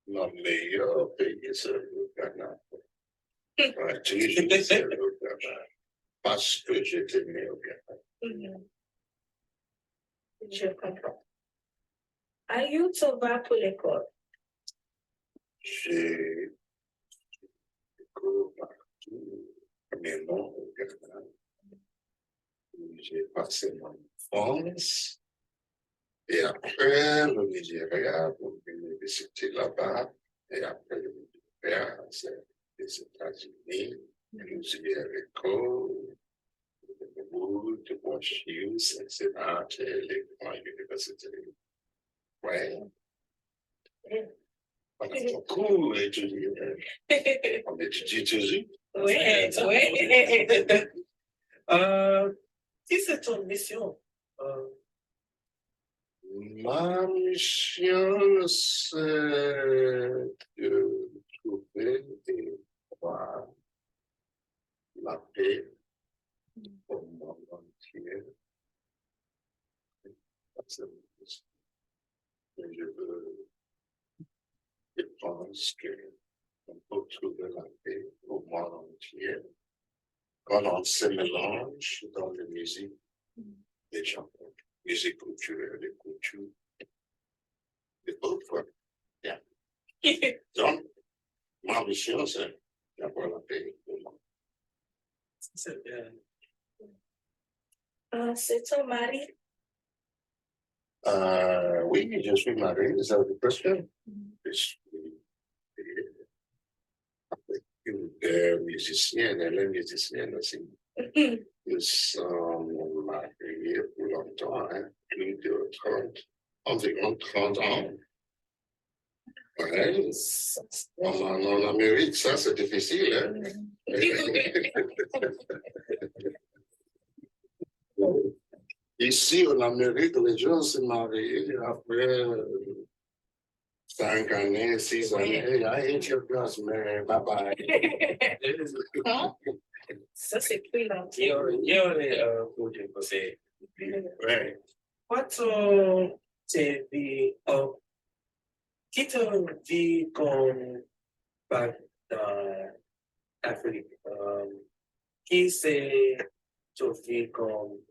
mon meilleur pays, c'est le Ghana. Toujours, c'est le Ghana. Parce que j'étais né au Ghana.
Je comprends. Aïe, tu vas pour l'école?
J'ai école partout, premièrement au Ghana. J'ai passé mon enfance. Et après, le Nigeria, pour l'université là-bas. Et après le Nigeria, c'est les États-Unis, plusieurs écoles, de Washington, etc. Et les grandes universités. Ouais. On a beaucoup étudié. On étudie toujours.
Oui.
Qui c'est ton mission? Ma mission, c'est de trouver et voir la paix au monde entier. Je pense qu'on peut trouver la paix au monde entier quand on se mélange dans la musique des gens, musique culturelle, des cultures, des autres. Yeah. Donc, ma mission, c'est d'avoir la paix au monde. C'est bien.
C'est ton mari?
Oui, je suis marié, c'est la question. Je suis avec une musicienne, elle est musicienne aussi. Nous sommes mariés pour longtemps, hein, plus de 30, environ 30 ans. Ouais. En Amérique, ça, c'est difficile, hein? Ici, en Amérique, les gens se marient après 5 années, 6 années. I hate your guys, man. Bye bye.
Ça, c'est plus lent.
Pour dire que c'est. Ouais. Qui te dit qu'on va dans l'Afrique? Qui c'est te dit qu'on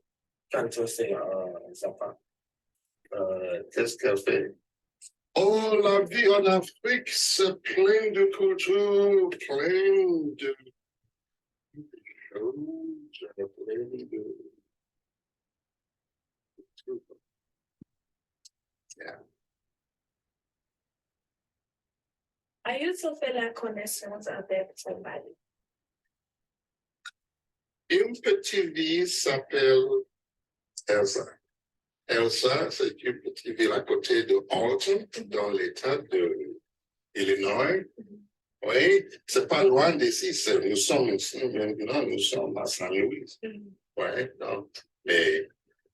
quand tu sais enfant? Qu'est-ce qu'elle fait? Oh, la vie en Afrique, c'est plein de cultures, plein de choses, plein de... Yeah.
As-tu fait la connaissance avec ton mari?
Une petite ville s'appelle Elsa. Elsa, c'est une petite ville à côté de Alton, dans l'État de Illinois. Oui, c'est pas loin d'ici. Nous sommes maintenant, nous sommes à Saint-Louis. Oui, donc, mais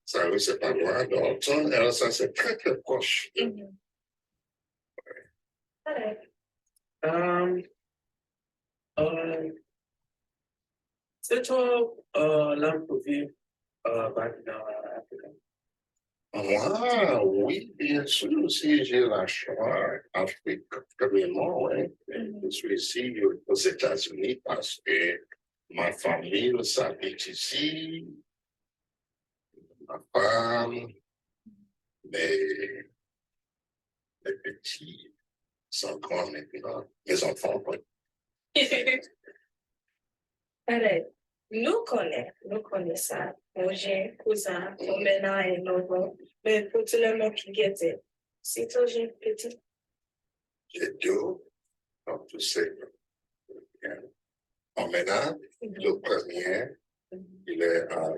Saint-Louis, c'est pas loin d'Alton. Elsa, c'est très, très proche. C'est toi l'homme pour vivre dans l'Afrique? Moi, oui, bien sûr, si j'ai la chance, Afrique, premièrement, ouais. Je suis ici aux États-Unis parce que ma famille s'habite ici, ma femme, mes, mes petits sont grands maintenant, mes enfants, ouais.
Allez, nous connaissons ça. Mon j'ai cousin, mon maintenant et nouveau. Mais pour tout le monde qui guette, c'est toujours petit.
J'ai deux, donc tu sais, en maintenant, le premier, il est à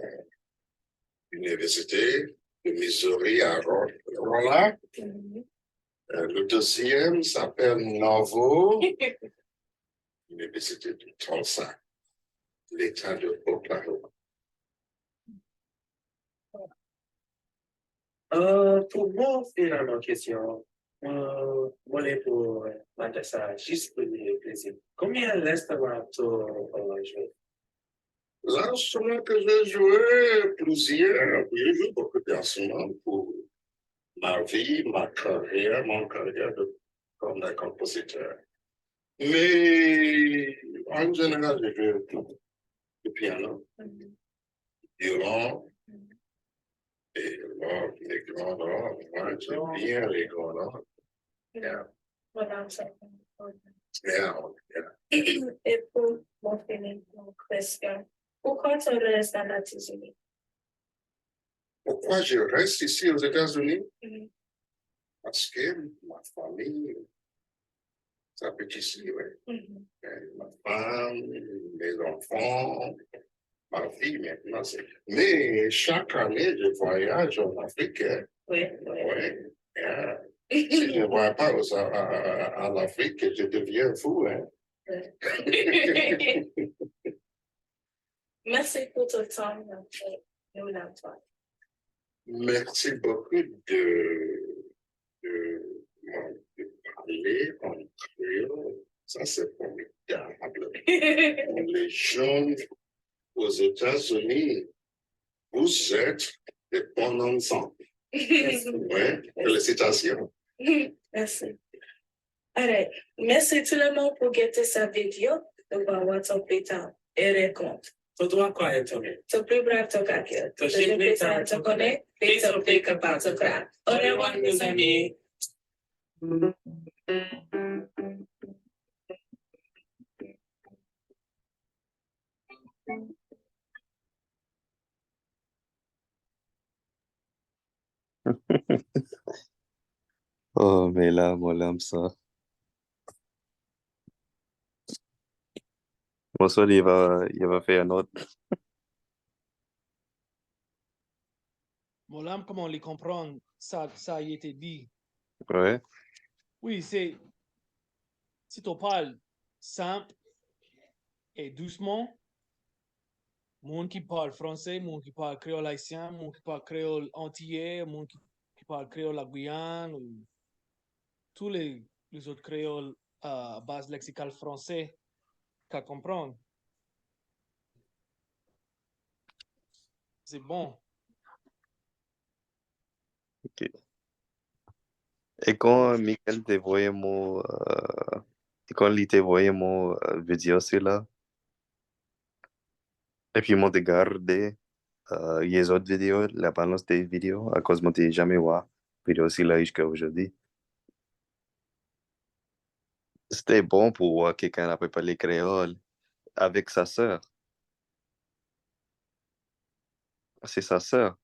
l'université de Missouri à Rolla. Le deuxième s'appelle Novo, l'université de Tulsa, l'État de Oklahoma.
Pour moi, finalement, question, voilà pour ça, juste pour le plaisir. Combien restaurants tu joué?
L'instrument que j'ai joué, plusieurs, oui, je joue beaucoup d'instruments pour ma vie, ma carrière, mon carrière comme compositeur. Mais en général, je joue tout. Le piano, violon, et l'orgue, les grands orgues. Moi, j'aime bien les grands orgues. Yeah.
Voilà, ça.
Yeah.
Et pour mon finir, mon question, pourquoi tu restes en États-Unis?
Pourquoi je reste ici aux États-Unis? Parce que ma famille s'habite ici, oui. Ma femme, mes enfants, ma fille maintenant. Mais chaque année, je voyage en Afrique.
Oui.
Yeah. Si je ne vois pas en Afrique, je deviens fou. Hein?
Merci pour ton temps. Nous l'entendons.
Merci beaucoup de parler en créole. Ça, c'est formidable. Les jeunes aux États-Unis, vous êtes des bons ensemble. Oui, félicitations.
Merci. Allez, merci tout le monde pour guetter sa vidéo. On va voir ton pétard et raconte.
Tu dois quoi être?
Tu plus brave ton caca.
Tu sais, les gens te connaissent, ils sont plus capables de faire. Au revoir, mes amis.
Oh, mais là, moi, j'aime ça. Moi, ça, il va faire un autre.
Mon âme, comment les comprendre, ça a été dit.
Ouais.
Oui, c'est, si tu parles simple et doucement, monde qui parle français, monde qui parle créole haïtien, monde qui parle créole antillais, monde qui parle créole la Guyane, ou tous les autres créoles à base lexicale français qu'à comprendre. C'est bon.
OK. Et quand Michael t'a envoyé mon... quand il t'a envoyé mon vidéo, c'est là. Et puis, moi, j'ai gardé les autres vidéos, la balance des vidéos, à cause de moi, j'ai jamais vu vidéo aussi là jusqu'à aujourd'hui. C'était bon pour voir quelqu'un a pu parler créole avec sa sœur. C'est sa sœur.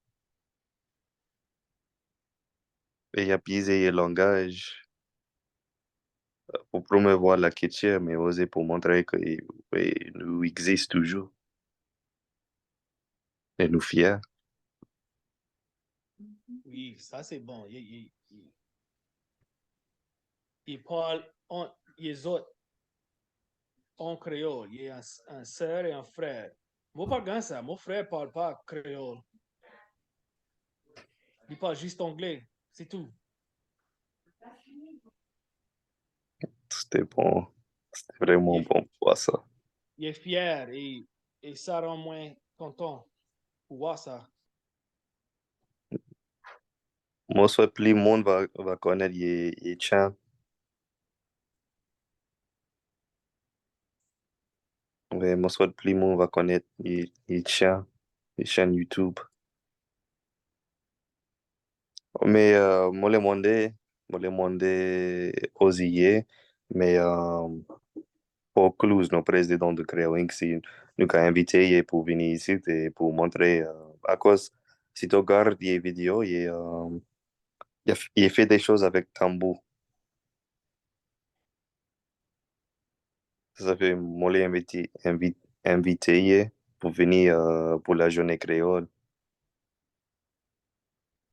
Et il a pisé le langage pour promouvoir la culture, mais aussi pour montrer que nous existe toujours. Et nous fiers.
Oui, ça c'est bon. Il parle les autres en créole. Il y a un sœur et un frère. Moi, pas grand ça. Mon frère parle pas créole. Il parle juste anglais. C'est tout.
C'était bon. C'était vraiment bon pour voir ça.
Il est fier et ça rend moins content pour voir ça.
Moi, soit plus le monde va connaître les chants. Ouais, moi, soit plus le monde va connaître les chaînes YouTube. Mais moi, le monde osé, mais pour Cluj, le président de Croele, si nous avons invité pour venir ici et pour montrer, à cause, si tu regardes les vidéos, il fait des choses avec tambour. Ça fait, moi, l'ai invité pour venir pour la journée créole.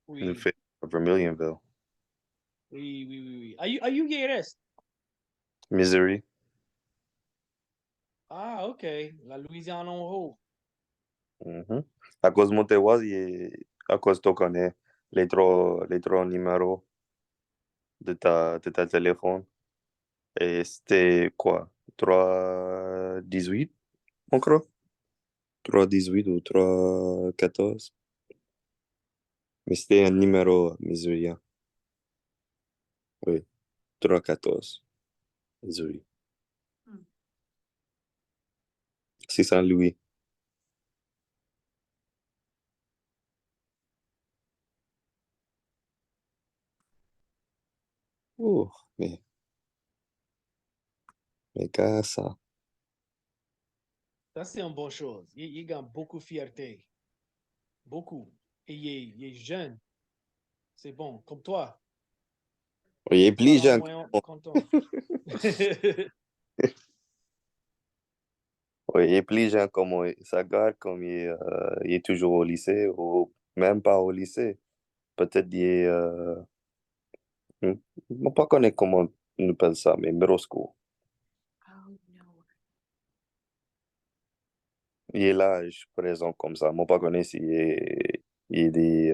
Nous
Oui,
fait à Vermilionville,
oui. Are you guériste?
Missouri.
Ah, ok. La Louisiana en haut.
Mhm. À cause de Montewas, à cause tu connais les trois numéros de ta téléphone. Et c'était quoi? 318, on croit? 318 ou 314. Mais c'était un numéro missourien. Oui, 314, Missouri.
Hmm.
C'est Saint-Louis. Oh, mais qu'à ça.
Ça, c'est une bonne chose. Il gagne beaucoup de fierté. Beaucoup. Et il est jeune. C'est bon. Comme toi.
Il est plus
Voilà,
jeune.
moi, content.
Oui, il est plus jeune comme moi. Ça garde comme il est toujours au lycée ou même pas au lycée. Peut-être il est... je ne pas connaître comment on appelle ça, mais middle school.
Oh no.
Il est là, par exemple, comme ça. Moi, pas connaître il est des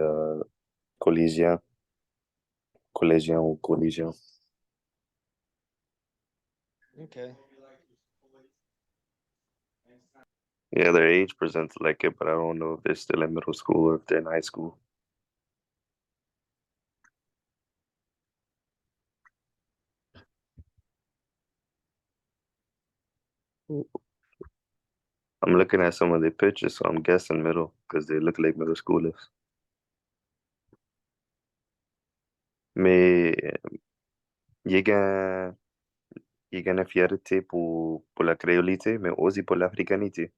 collégiens, collégiens ou collégiens.
Okay.
Yeah, their age presents like it, but I don't know if they're still in middle school or if they're in high school. I'm looking at some of their pictures, so I'm guessing middle because they look like middle schoolers. Mais il y a une fierté pour la créolité, mais aussi pour l'africanité.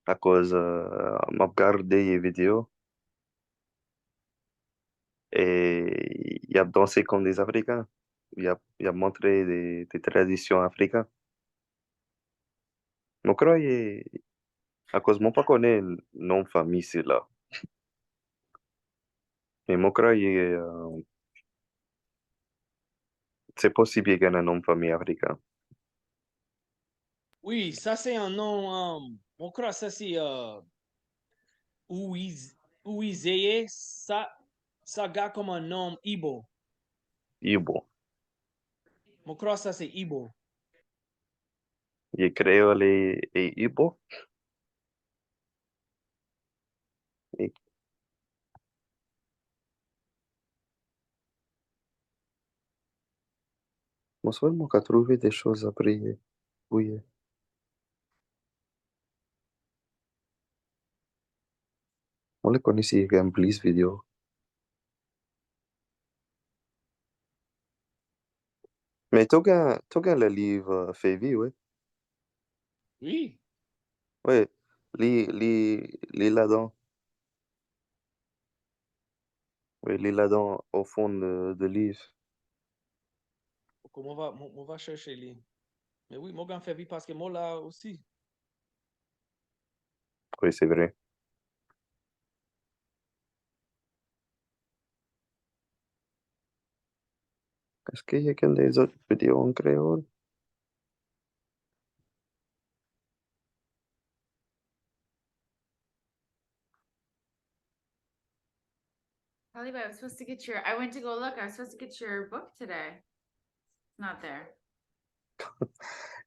À cause, m'a regardé les vidéos et il a dansé comme des Africains. Il a montré des traditions africaines. Je crois à cause mon pas connaît nom de famille c'est là. Mais je crois c'est possible qu'il y ait un nom de famille africain.
Oui, ça, c'est un nom. On croit que ça, c'est Ouizeye. Ça garde comme un nom Igbo.
Ibo.
On croit que ça, c'est Igbo.
Il est créole et Ibo. Et moi seulement qu'à trouver des choses après. Oui. On les connaît si gameplays vidéo. Mais tu as le livre Févi, oui.
Oui.
Oui, lis là-dedans. Oui, lis là-dedans au fond de livre.
Comment on va chercher les. Mais oui, Morgan fait vie parce que moi là aussi.
Oui, c'est vrai. Est-ce qu'il y a des autres vidéos en créole?
Taalib, I was supposed to get your, I went to go look, I was supposed to get your book today. It's not there.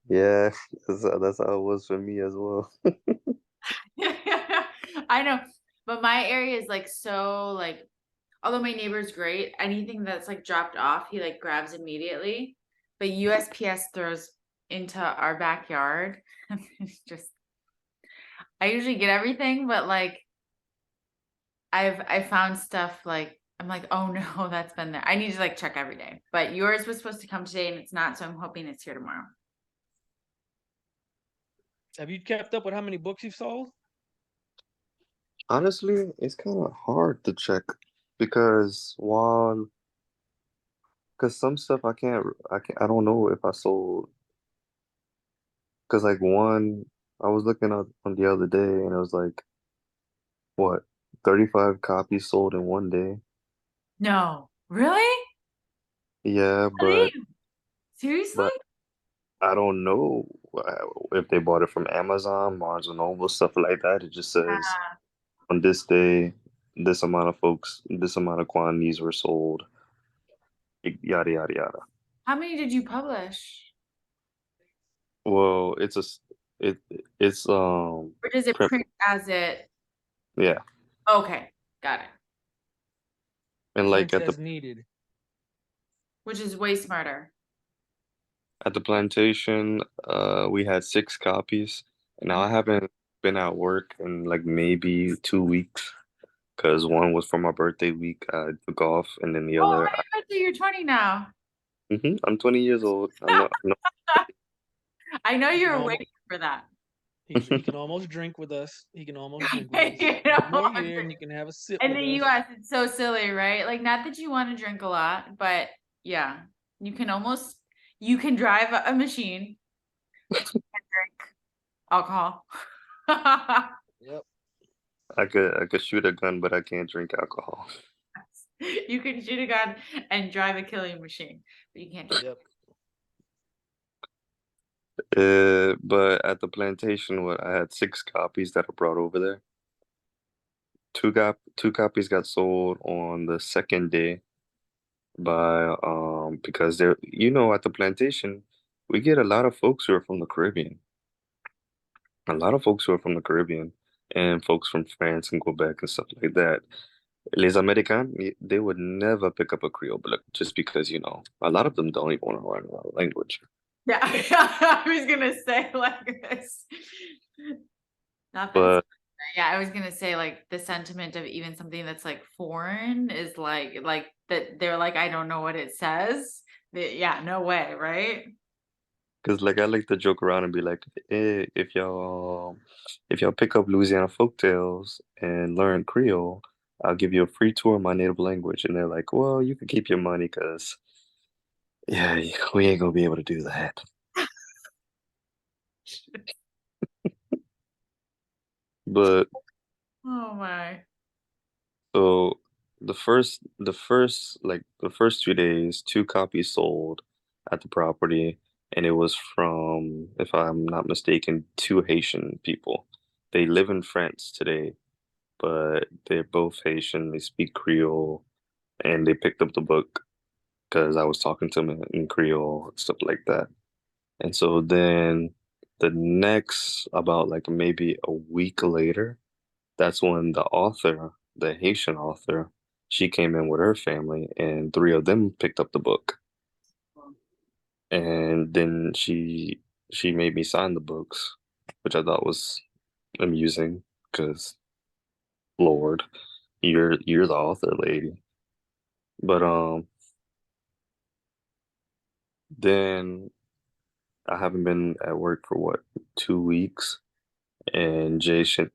Yeah, that's how it was for me as well.
I know, but my area is like so like, although my neighbor's great, anything that's like dropped off, he like grabs immediately. But USPS throws into our backyard. It's just, I usually get everything, but like I found stuff like I'm like, oh no, that's been there. I need to like check every day. But yours was supposed to come today and it's not, so I'm hoping it's here tomorrow.
Have you kept up with how many books you've sold?
Honestly, it's kind of hard to check because some stuff I don't know if I sold. Because like one, I was looking up on the other day and it was like, what, 35 copies sold in one day.
No, really?
Yeah,
Really? Seriously?
but I don't know if they bought it from Amazon, Barnes and Noble, stuff like that. It just says on this day, this amount of quantities were sold, yada yada yada.
How many did you publish?
Well, it it's
Or does it
print,
print as it?
yeah,
Okay, got it.
and like
Prints as needed.
Which is way smarter.
at the plantation, we had 6 copies, and now I haven't been at work in like maybe 2 weeks because one was for my birthday week. I took off, and then the
Oh,
other.
happy birthday, you're 20 now.
I'm 20 years old. I'm not.
I know
He
you
can
were
almost,
waiting for that.
he can almost drink with us. He can almost drink with us.
You
One more
know,
year and you can have a sip
in
with
the
us.
US, it's so silly, right? Like, not that you want to drink a lot, but yeah, you can drive a machine and drink alcohol.
Yep.
I could shoot a gun, but I can't drink alcohol.
You can shoot a gun and drive a killing machine, but you can't drink.
Yep.
But at the plantation, what I had 6 copies that I brought over there. Two copies got sold on the second day by because they're at the plantation we get a lot of folks who are from the Caribbean. A lot of folks who are from the Caribbean and folks from France and Quebec and stuff like that. Les Americains, they would never pick up a Creole book just because, a lot of them don't even want to learn a language.
Yeah, I was gonna say like this. Not that
But
yeah, I was gonna say like the sentiment of even something that's like foreign is like that they're like, I don't know what it says. Yeah, no way, right?
because like I like to joke around and be like, if y'all pick up Louisiana folktales and learn Creole, I'll give you a free tour of my native language. And they're like, well, you can keep your money because yeah, we ain't gonna be able to do that. But
Oh my.
so the first 2 days, 2 copies sold at the property, and it was from, if I'm not mistaken, 2 Haitian people. They live in France today, but they're both Haitian. They speak Creole, and they picked up the book because I was talking to them in Creole and stuff like that. And so then the next, about like maybe a week later, that's when the Haitian author, she came in with her family, and 3 of them picked up the book. And then she made me sign the books, which I thought was amusing because Lord, you're the author, lady. But then I haven't been at work for what, 2 weeks, and Jay sent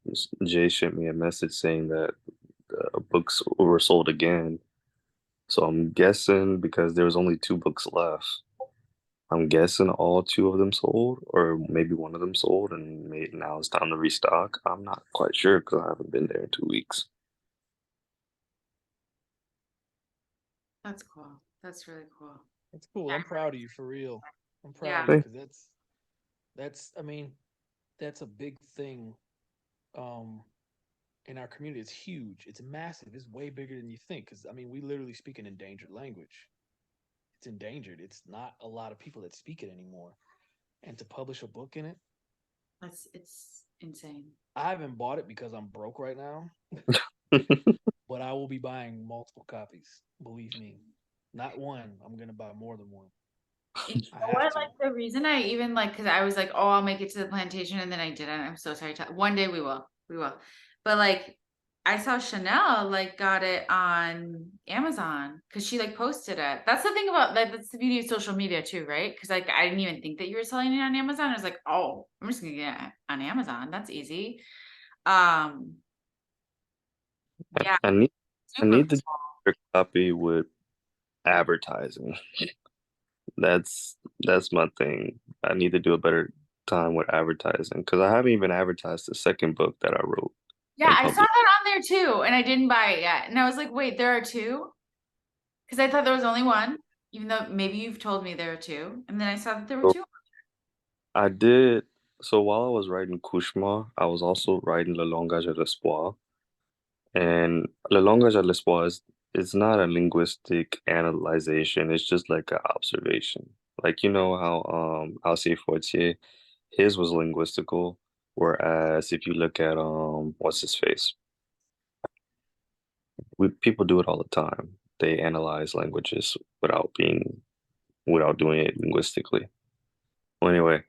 me a message saying that books were sold again. So I'm guessing because there was only 2 books left. I'm guessing all 2 of them sold, or maybe one of them sold, and now it's time to restock. I'm not quite sure because I haven't been there in 2 weeks.
That's cool. That's really cool.
That's cool. I'm proud of you for real. I'm proud
Yeah.
of you because I mean, that's a big thing. In our community, it's huge. It's massive. It's way bigger than you think. Because I mean, we literally speak an endangered language. It's endangered. It's not a lot of people that speak it anymore. And to publish a book in it,
It's insane.
I haven't bought it because I'm broke right now, but I will be buying multiple copies. Believe me, not one. I'm gonna buy more than one.
You
I
know
have
what?
to.
Like the reason I even like, because I was like, oh, I'll make it to the plantation, and then I didn't. I'm so sorry. One day we will, But like, I saw Chanel like got it on Amazon because she like posted it. That's the thing about like that's the beauty of social media too, right? Because like I didn't even think that you were selling it on Amazon. I was like, oh, I'm just gonna get it on Amazon. That's easy. Um, yeah,
I need I
super
need the copy with advertising. That's my thing. I need to do a better time with advertising because I haven't even advertised the second book that I wrote
Yeah,
in
I saw
public.
that on there too, and I didn't buy it yet. And I was like, wait, there are two? Because I thought there was only one, even though maybe you've told me there are two. And then I saw that there were
So
two.
I did. So while I was writing Kushma, I was also writing Le Langage de l'Espoir. And Le Langage de l'Espoir is not a linguistic analyzation. It's just like an observation. Like you know how Alcée Fortier, his was linguistical, whereas if you look at what's his face, people do it all the time. They analyze languages without doing it linguistically. Well, anyway,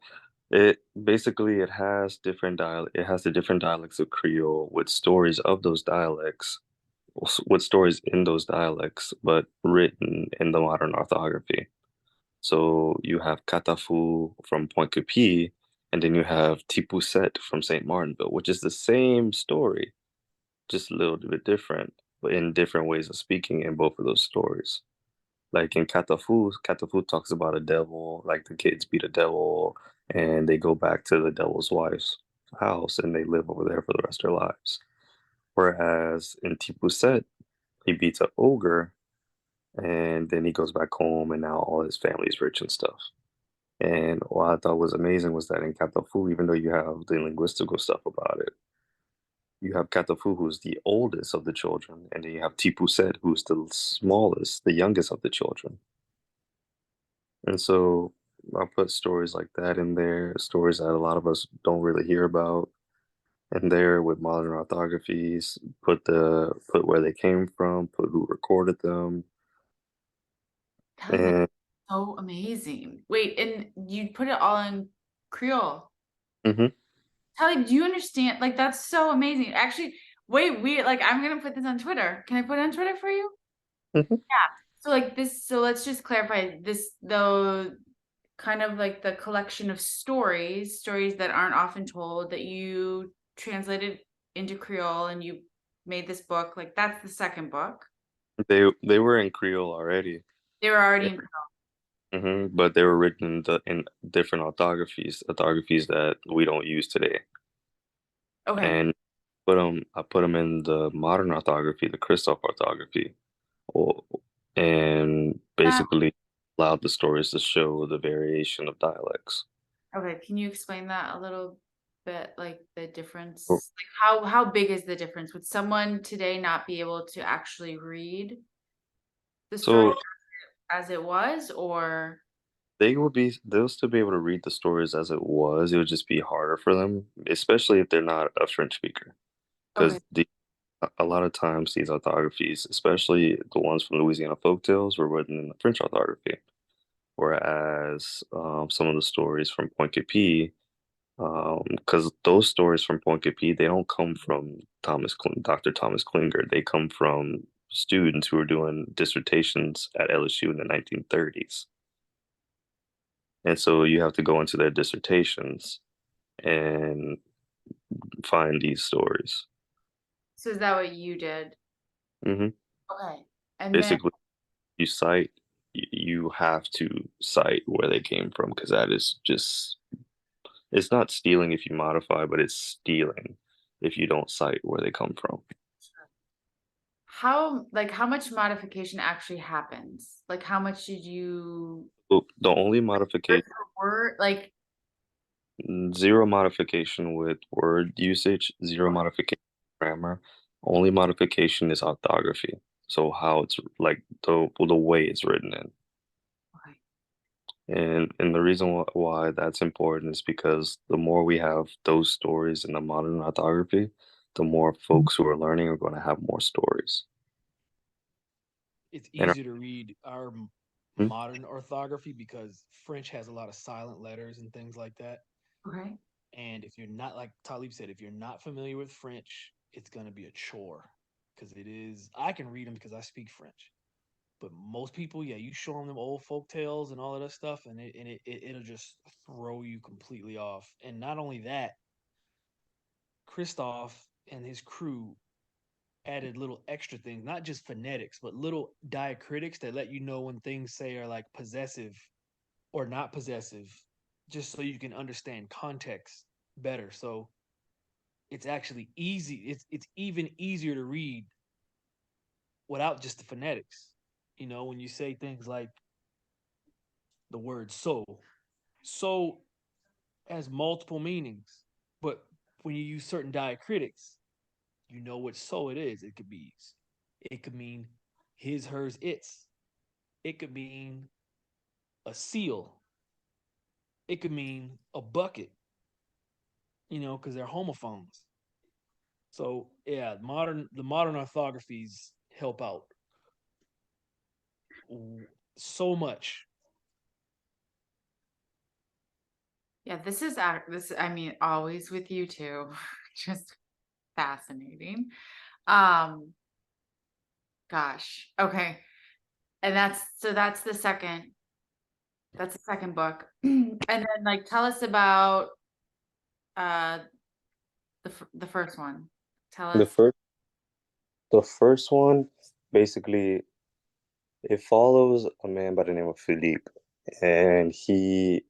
it has it has the different dialects of Creole with stories of those dialects, with stories in those dialects, but written in the modern orthography. So you have Katafu from Pointe-Coupée, and then you have Tipousset from Saint Martinville, which is the same story, just a little bit different, but in different ways of speaking in both of those stories. Like in Katafu, Katafu talks about a devil, like the kids beat a devil and they go back to the devil's wife's house and they live over there for the rest of their lives. Whereas in Tipuset, he beats an ogre and then he goes back home and now all his family's rich and stuff. And what I thought was amazing was that in Katafu, even though you have the linguistical stuff about it, you have Katafu, who's the oldest of the children, and then you have Tipuset, who's the smallest, the youngest of the children. And so I put stories like that in there, stories that a lot of us don't really hear about in there with modern orthographies, put where they came from, put who recorded them.
Taalib, that's
And
so amazing. Wait, and you put it all in Creole.
mhm,
Taalib, do you understand? Like, that's so amazing. Actually, wait, like, I'm gonna put this on Twitter. Can I put it on Twitter for you?
mhm.
Yeah. So like this, so let's just clarify this, though, kind of like the collection of stories that aren't often told that you translated into Creole and you made this book. Like that's the second book.
They were in Creole already,
They were already in Creole.
but they were written in different orthographies that we don't use today.
Okay.
And I put them in the modern orthography, the Christoph orthography, or, and
Now,
basically allowed the stories to show the variation of dialects.
okay, can you explain that a little bit, like the difference?
So
Like how big is the difference? Would someone today not be able to actually read the story
so
as it was, or
they'll still be able to read the stories as it was. It would just be harder for them, especially if they're not a French speaker,
okay?
because a lot of times these orthographies, especially the ones from Louisiana folktales, were written in the French orthography, whereas some of the stories from Pointe-Coupée, because those stories from Pointe-Coupée, they don't come from Dr. Thomas Klinger. They come from students who were doing dissertations at LSU in the 1930s. And so you have to go into their dissertations and find these stories.
So is that what you did?
Hmm.
Okay. And then
Basically, you have to cite where they came from because that is just, it's not stealing if you modify, but it's stealing if you don't cite where they come from.
how much modification actually happens? Like how much did you
So the only modification,
word like
zero modification with word usage, zero modification grammar. Only modification is orthography. So how it's like the way it's written in.
okay.
And the reason why that's important is because the more we have those stories in the modern orthography, the more folks who are learning are going to have more stories.
It's
And
easier to read our
Hmm?
modern orthography because French has a lot of silent letters and things like that.
Okay.
And if you're not, like Taalib said, if you're not familiar with French, it's going to be a chore because it is. I can read them because I speak French. But most people, yeah, you show them old folk tales and all of that stuff, and it'll just throw you completely off. And not only that, Christoph and his crew added little extra things, not just phonetics, but little diacritics that let you know when things say are like possessive or not possessive, just so you can understand context better. So it's actually easy. It's even easier to read without just the phonetics. You know, when you say things like the word so has multiple meanings, but when you use certain diacritics, you know what so it is. It could mean his, hers, its. It could mean a seal. It could mean a bucket, you know, because they're homophones. So yeah, the modern orthographies help out so much.
Yeah, this, I mean, always with you two. Just fascinating. Gosh. Okay. And that's the second book. And then like tell us about uh the first one. Tell
the
us.
first the first one basically it follows a man by the name of Philippe, and he's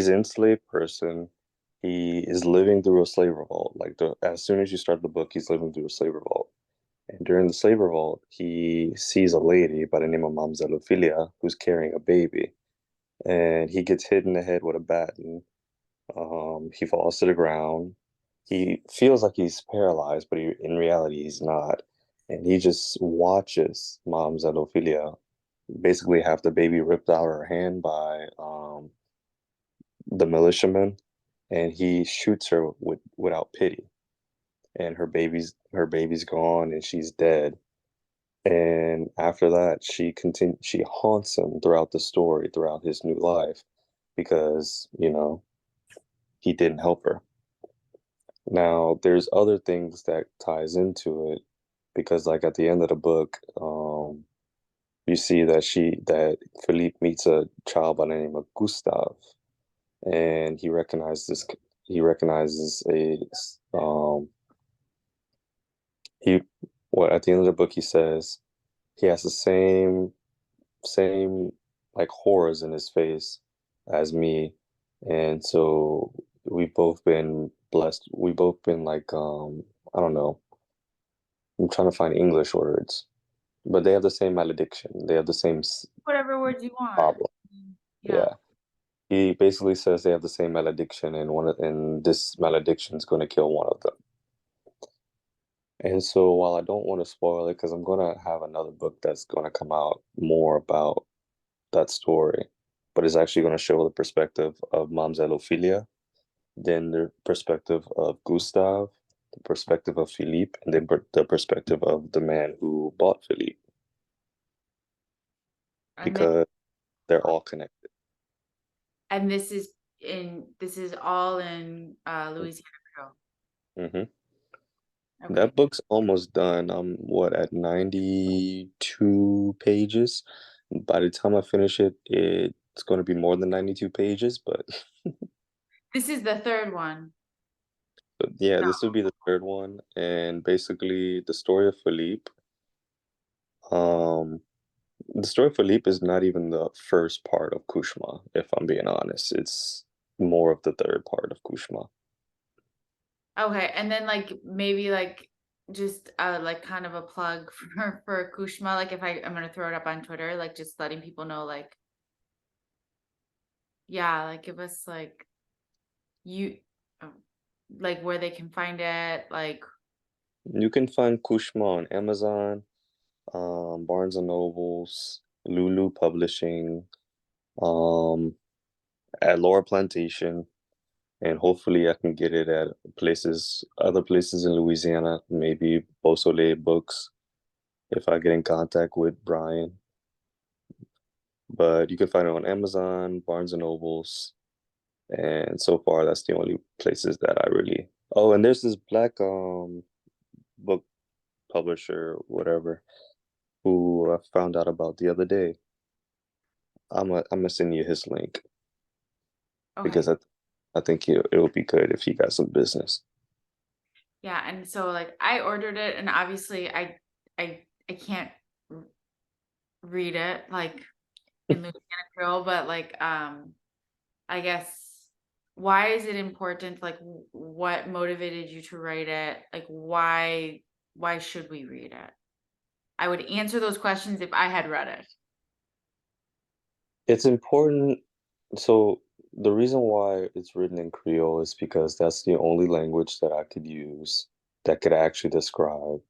an enslaved person. He is living through a slave revolt. As soon as you start the book, he's living through a slave revolt. And during the slave revolt, he sees a lady by the name of Mamzelle Ophelia who's carrying a baby. And he gets hit in the head with a baton. He falls to the ground. He feels like he's paralyzed, but in reality, he's not. And he just watches Mamzelle Ophelia basically have the baby ripped out of her hand by the militiaman, and he shoots her without pity. And her baby's gone, and she's dead. And after that, she haunts him throughout the story, throughout his new life, because, he didn't help her. Now, there's other things that ties into it, because like at the end of the book, you see that Philippe meets a child by the name of Gustav, and he recognizes he what at the end of the book he says he has the same like horrors in his face as me, and so we've both been blessed. We've both been like I don't know. I'm trying to find English words, but they have the same malediction. They have the same
Whatever words you want.
problem.
Yeah.
Yeah. He basically says they have the same malediction, and this malediction is going to kill one of them. And so, while I don't want to spoil it, because I'm going to have another book that's going to come out more about that story, but it's actually going to show the perspective of Mamzelle Ophelia, then the perspective of Gustav, the perspective of Philippe, and then the perspective of the man who bought Philippe,
And then,
because they're all connected.
and this is all in Louisiana.
Hmm.
Okay.
That book's almost done. I'm at 92 pages. By the time I finish it, it's going to be more than 92 pages, but
This is the third one.
yeah,
No.
this will be the third one. And basically, um, the story of Philippe is not even the first part of Kushma, if I'm being honest. It's more of the third part of Kushma.
Okay, and then like maybe like just like kind of a plug for Kushma. Like if I'm gonna throw it up on Twitter, like just letting people know, like yeah, like give us like you like where they can find it, like
You can find Kushma on Amazon, Barnes and Nobles, Lulu Publishing, at Laura Plantation, and hopefully I can get it at other places in Louisiana, maybe Beausoleil Books, if I get in contact with Brian. But you can find it on Amazon, Barnes and Nobles, and so far that's the only places that I really. Oh, and there's this black book publisher, whatever, who I found out about the other day. I'm gonna send you his link because
Okay.
I think it would be good if he got some business.
Yeah, and so like I ordered it, and obviously I can't read it like in Louisiana Creole, but like I guess why is it important? Like what motivated you to write it? Like why should we read it? I would answer those questions if I had read it.
It's important. So the reason why it's written in Creole is because that's the only language that I could use that could actually describe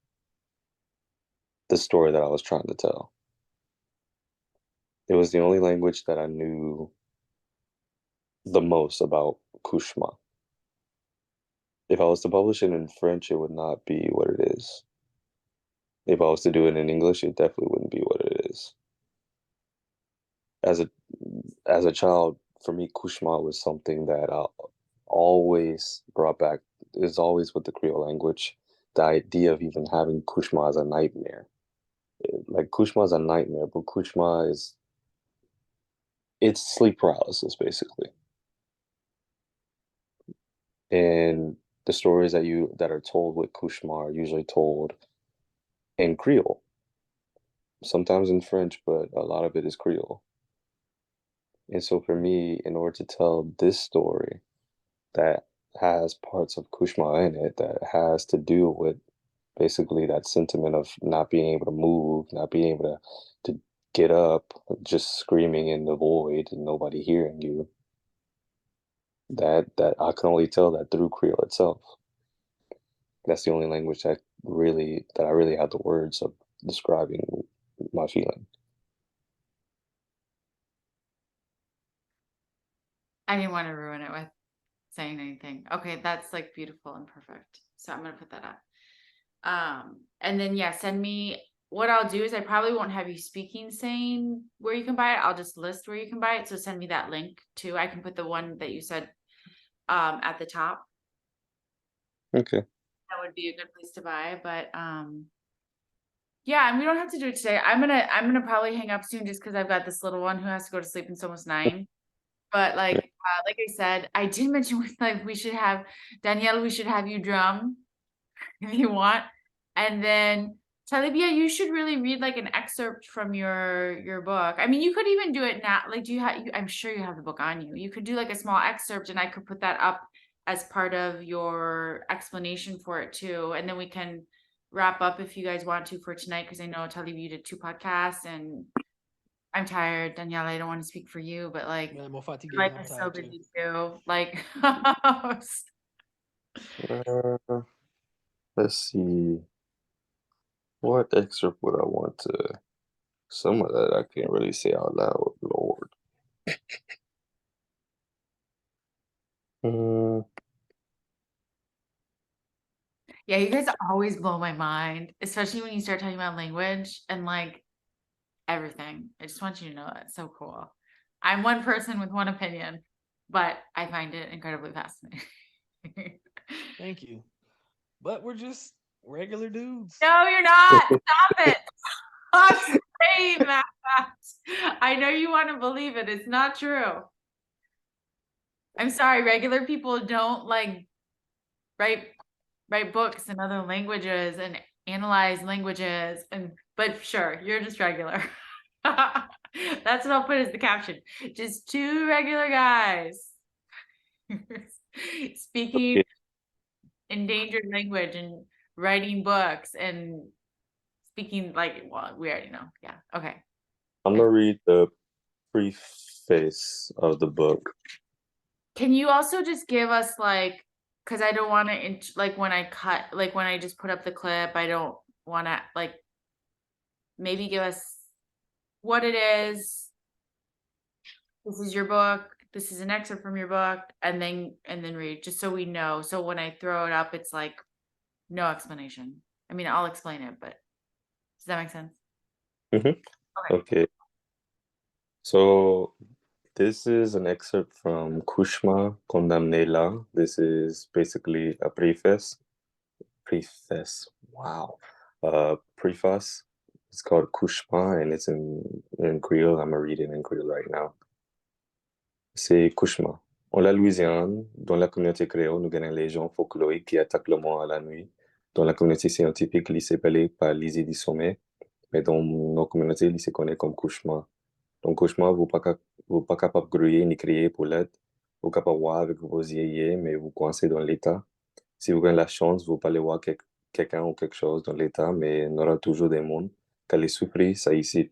the story that I was trying to tell. It was the only language that I knew the most about Kushma. If I was to publish it in French, it would not be what it is. If I was to do it in English, it definitely wouldn't be what it is. As a child, for me, Kushma was something that I always brought back. Is always with the Creole language. The idea of even having Kushma as a nightmare. Like Kushma is a nightmare, but Kushma it's sleep paralysis basically. And the stories that are told with Kushma are usually told in Creole, sometimes in French, but a lot of it is Creole. And so for me, in order to tell this story that has parts of Kushma in it, that has to do with basically that sentiment of not being able to move, not being able to get up, just screaming in the void and nobody hearing you, that I can only tell that through Creole itself. That's the only language that I really have the words of describing my feeling.
I didn't want to ruin it with saying anything. Okay, that's like beautiful and perfect. So I'm gonna put that up. And then yeah, send me what I'll do is I probably won't have you speaking saying where you can buy it. I'll just list where you can buy it. So send me that link too. I can put the one that you said at the top.
Okay.
That would be a good place to buy. But yeah, and we don't have to do it today. I'm gonna probably hang up soon just because I've got this little one who has to go to sleep. It's almost 9. But like I said, I did mention like we should have Danielle, we should have you drum if you want. And then Taalib, yeah, you should really read like an excerpt from your book. I mean, you could even do it now. Like, do you have? I'm sure you have the book on you. You could do like a small excerpt, and I could put that up as part of your explanation for it too. And then we can wrap up if you guys want to for tonight, because I know Taalib, you did 2 podcasts, and I'm tired. Danielle, I don't want to speak for you, but like,
Yeah, I'm fatigué.
like
I'm
I'm so
tired too.
busy too. Like,
Let's see. What excerpt would I want to? Some of that I can't really say out loud, Lord.
yeah, you guys always blow my mind, especially when you start talking about language and like everything. I just want you to know that. It's so cool. I'm one person with one opinion, but I find it incredibly fascinating.
Thank you. But we're just regular dudes.
No, you're not. Stop it. Stop saying that. I know you want to believe it. It's not true. I'm sorry. Regular people don't like write books in other languages and analyze languages, but sure, you're just regular. That's what I'll put as the caption. Just 2 regular guys speaking endangered language and writing books and speaking like, well, we already know. Yeah. Okay.
I'm gonna read the preface of the book.
Can you also just give us like, because I don't want to like when I just put up the clip, I don't want to like maybe give us what it is, this is your book, this is an excerpt from your book, and then read, just so we know. So when I throw it up, it's like no explanation. I mean, I'll explain it, but does that make sense?
Okay. So this is an excerpt from Kushma Condamnela. This is basically a preface. Wow. Preface. It's called Kushma and it's in Creole. I'm reading in Creole right now. C'est Kushma. En la Louisiane, dans la communauté créole, nous gagnons les gens folkloriques qui attaquent le monde à la nuit. Dans la communauté scientifique, il s'appelle par l'Isée du sommet, mais dans nos communautés, il se connaît comme Kushma. Donc, Kushma, vous pas capable de grouiller ni crier pour l'aide. Vous capable de voir avec vos yeux, mais vous coincez dans l'état. Si vous avez la chance, vous pouvez voir quelqu'un ou quelque chose dans l'état, mais il y aura toujours des mondes qui les souffrir, ça ici.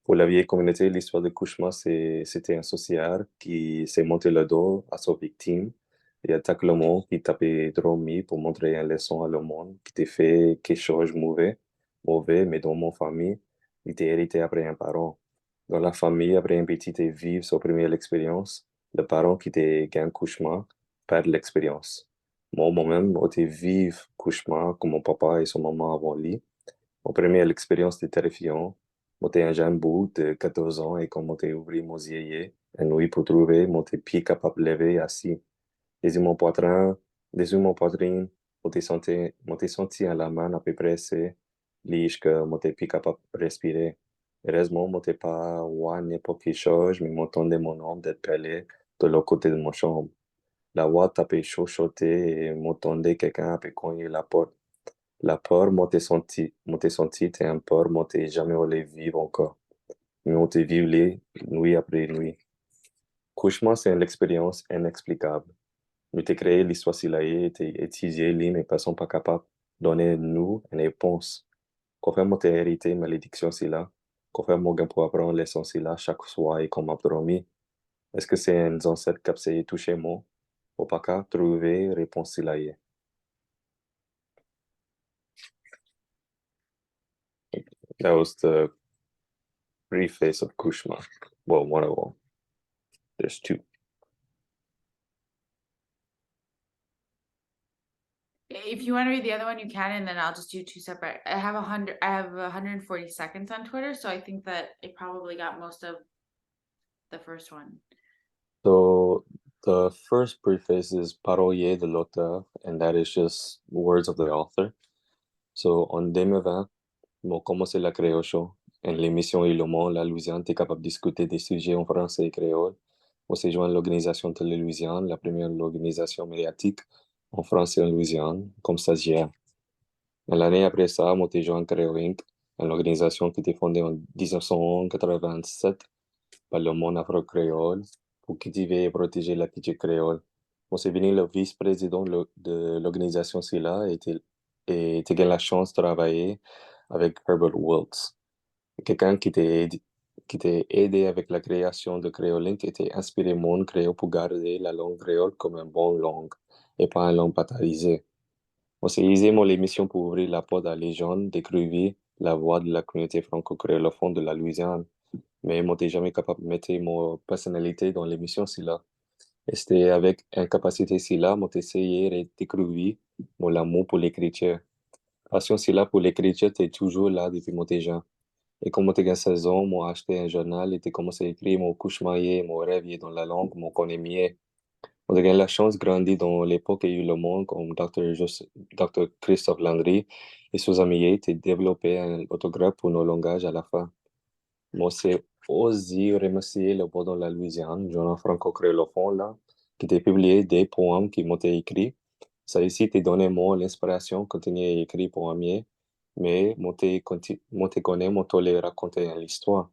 Pour la vieille communauté, l'histoire de Kushma, c'était un sociard qui s'est monté le dos à sa victime et attaque le monde, qui tapait dromi pour montrer une leçon à le monde, qui t'a fait quelque chose de mauvais, mais dans mon famille, il était hérité après un parent. Dans la famille, après un petit et vivre sa première expérience, le parent qui était gain Kushma perd l'expérience. Moi-même, j'ai vécu Kushma comme mon papa et son maman avant lui. Mon première expérience était terrifiante. J'étais un jeune bout de 14 ans et quand j'ai ouvert mon yeux, une nuit pour trouver mon pied capable de lever assis. Dessus mon poitrine, j'ai senti à la main à peu près c'est lige que mon pied capable de respirer. Heureusement, je n'ai pas voir n'importe quelle chose, mais m'entendais mon nom d'être pelé de l'autre côté de mon chambre. La voix tapait chaud-chauté et m'entendait quelqu'un a cogner la porte. La peur m'ont senti, t'es un peur, m'ont jamais allé vivre encore. M'ont vivre les nuit après nuit. Cauchemar, c'est une expérience inexplicable. Mais t'es créé l'histoire s'il a été étudié, lui, mais personne pas capable de donner nous une réponse. Qu'on fait mon hérité malédiction s'il a, qu'on fait mon gain pour apprendre leçon s'il a chaque soir et qu'on m'a promis. Est-ce que c'est un ancêtre qui a essayé de toucher moi? Ou pas qu'à trouver réponse s'il a eu. That was the preface of Kushma. Well, one of them. There's two.
If you want to read the other one, you can, and then I'll just do two separate. I have 140 seconds on Twitter, so I think that it probably got most of the first one.
So the first preface is Parolier de l'auteur, and that is just words of the author. So en 2020, bon, commencé la création. En l'émission Il le monde, la Louisiane était capable de discuter des sujets en français et créole. On s'est joint à l'organisation de la Louisiane, la première organisation médiatique en français en Louisiane, comme stagiaire. L'année après ça, on s'est joint à Créole Inc., une organisation qui était fondée en 1987 par le monde afro-créole pour cultiver et protéger la culture créole. On s'est venu le vice-président de l'organisation SILA et j'ai eu la chance de travailler avec Herbert Wilkes. Quelqu'un qui t'a aidé avec la création de Créole Inc. était inspiré monde créole pour garder la langue créole comme une bonne langue et pas une langue patalisée. On s'est usé mon émission pour ouvrir la porte à les jeunes, découvrir la voix de la communauté franco-créole au fond de la Louisiane. Mais moi, n'étais jamais capable de mettre mon personnalité dans l'émission là. Et c'était avec une capacité là, moi, essayé de découvrir mon amour pour l'écriture. Passion là pour l'écriture, t'es toujours là depuis mon jeune. Et comme j'étais 16 ans, moi, acheté un journal et j'ai commencé à écrire mon cauchemar, mon rêve dans la langue, mon connaît. On a eu la chance de grandir dans l'époque où il y a eu le monde comme Dr. Christophe Landry et ses amis étaient développé un autographe pour nos langages à la fin. Moi, c'est aussi remercier le bois dans la Louisiane, journal franco-créolophone, là, qui t'a publié des poèmes qui m'ont été écrits. Ça ici t'a donné moi l'inspiration de continuer à écrire poèmes, mais moi, t'ai connais, moi, t'ai raconté l'histoire.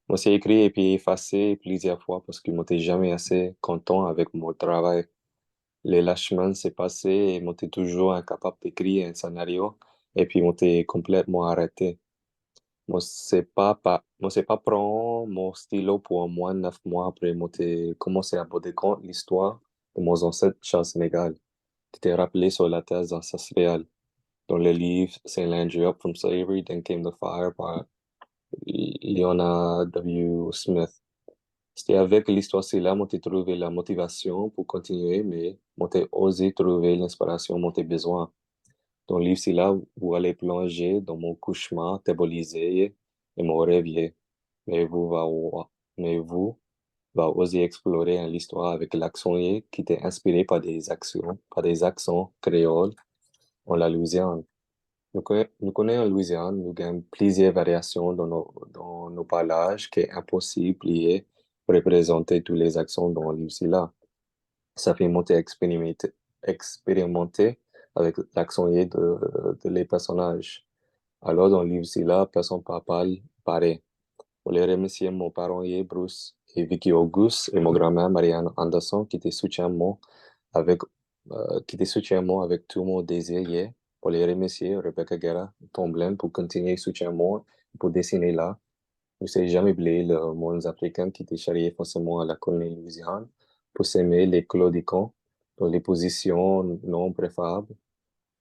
Moi, j'ai écrit et puis effacé plusieurs fois parce que moi, t'ai jamais assez content avec mon travail. Les lâchements s'est passé et moi, t'ai toujours incapable d'écrire un scénario et puis moi, t'ai complètement arrêté. Moi, c'est pas prendre mon stylo pour au moins 9 mois après, moi, t'ai commencé à aborder compte l'histoire de mon ancêtre Charles Sénégal, qui était rappelé sur la thèse ancestrale. Dans le livre Saint Landry Up from Slavery, Then Came the Fire par Leona W. Smith. C'était avec l'histoire, c'est là, moi, j'ai trouvé la motivation pour continuer, mais moi, j'ai osé trouver l'inspiration, moi, j'ai besoin. Dans le livre, c'est là, vous allez plonger dans mon cauchemar, diaboliser et me réveiller. Mais vous va oser explorer l'histoire avec l'accent qui était inspiré par des accents créoles en la Louisiane. Nous connaissons en Louisiane, nous avons plusieurs variations dans nos parlages qui est impossible de représenter tous les accents dans le livre là. Ça fait monter expérimenter avec l'accent de les personnages. Alors, dans le livre là, personne ne parle pareil. Pour les remercier mon parent Bruce et Vicky Auguste et mon grand-mère Marianne Anderson avec, qui te soutient moi avec tout mon désir. Pour les remercier, Rebecca Guerra, Tomblin, pour continuer soutien moi, pour dessiner là. Je ne sais jamais oublier le monde africain qui était charrié forcément à la colonie louisiane pour s'aimer les claudicants dans les positions non préférables.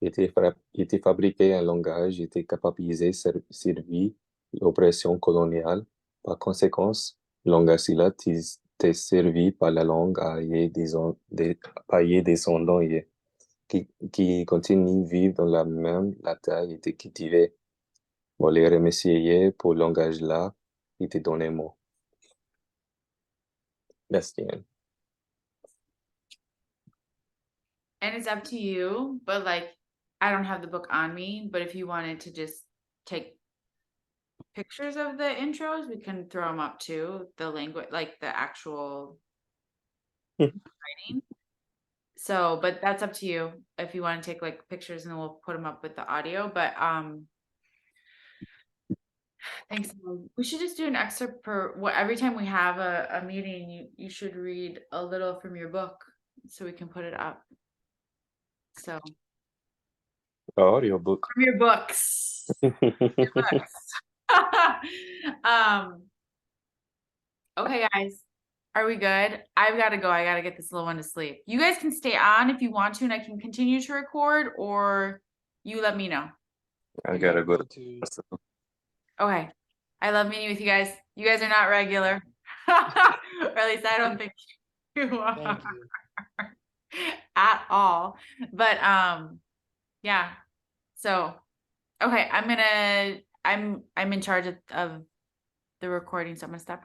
Il était fabriqué un langage, il était capabilisé, servi l'oppression coloniale. Par conséquent, le langage là était servi par la langue à par des descendants qui continuent de vivre dans la même la terre était cultivée. Bon, les remercier pour le langage là, il était donné moi. That's the end.
And it's up to you, but like, I don't have the book on me, but if you wanted to just take pictures of the intros, we can throw them up too. The language, like the actual writing. So, but that's up to you if you want to take like pictures and then we'll put them up with the audio. But thanks. We should just do an excerpt per what every time we have a meeting, you should read a little from your book so we can put it up. So
Audio book.
from your books. Your books. Okay, guys. Are we good? I've got to go. I got to get this little one to sleep. You guys can stay on if you want to, and I can continue to record, or you let me know.
I gotta go.
Okay. I love meeting with you guys. You guys are not regular. Or at least I don't think you are.
Thank you.
At all. But yeah. So okay, I'm in charge of the recording, so I'm gonna stop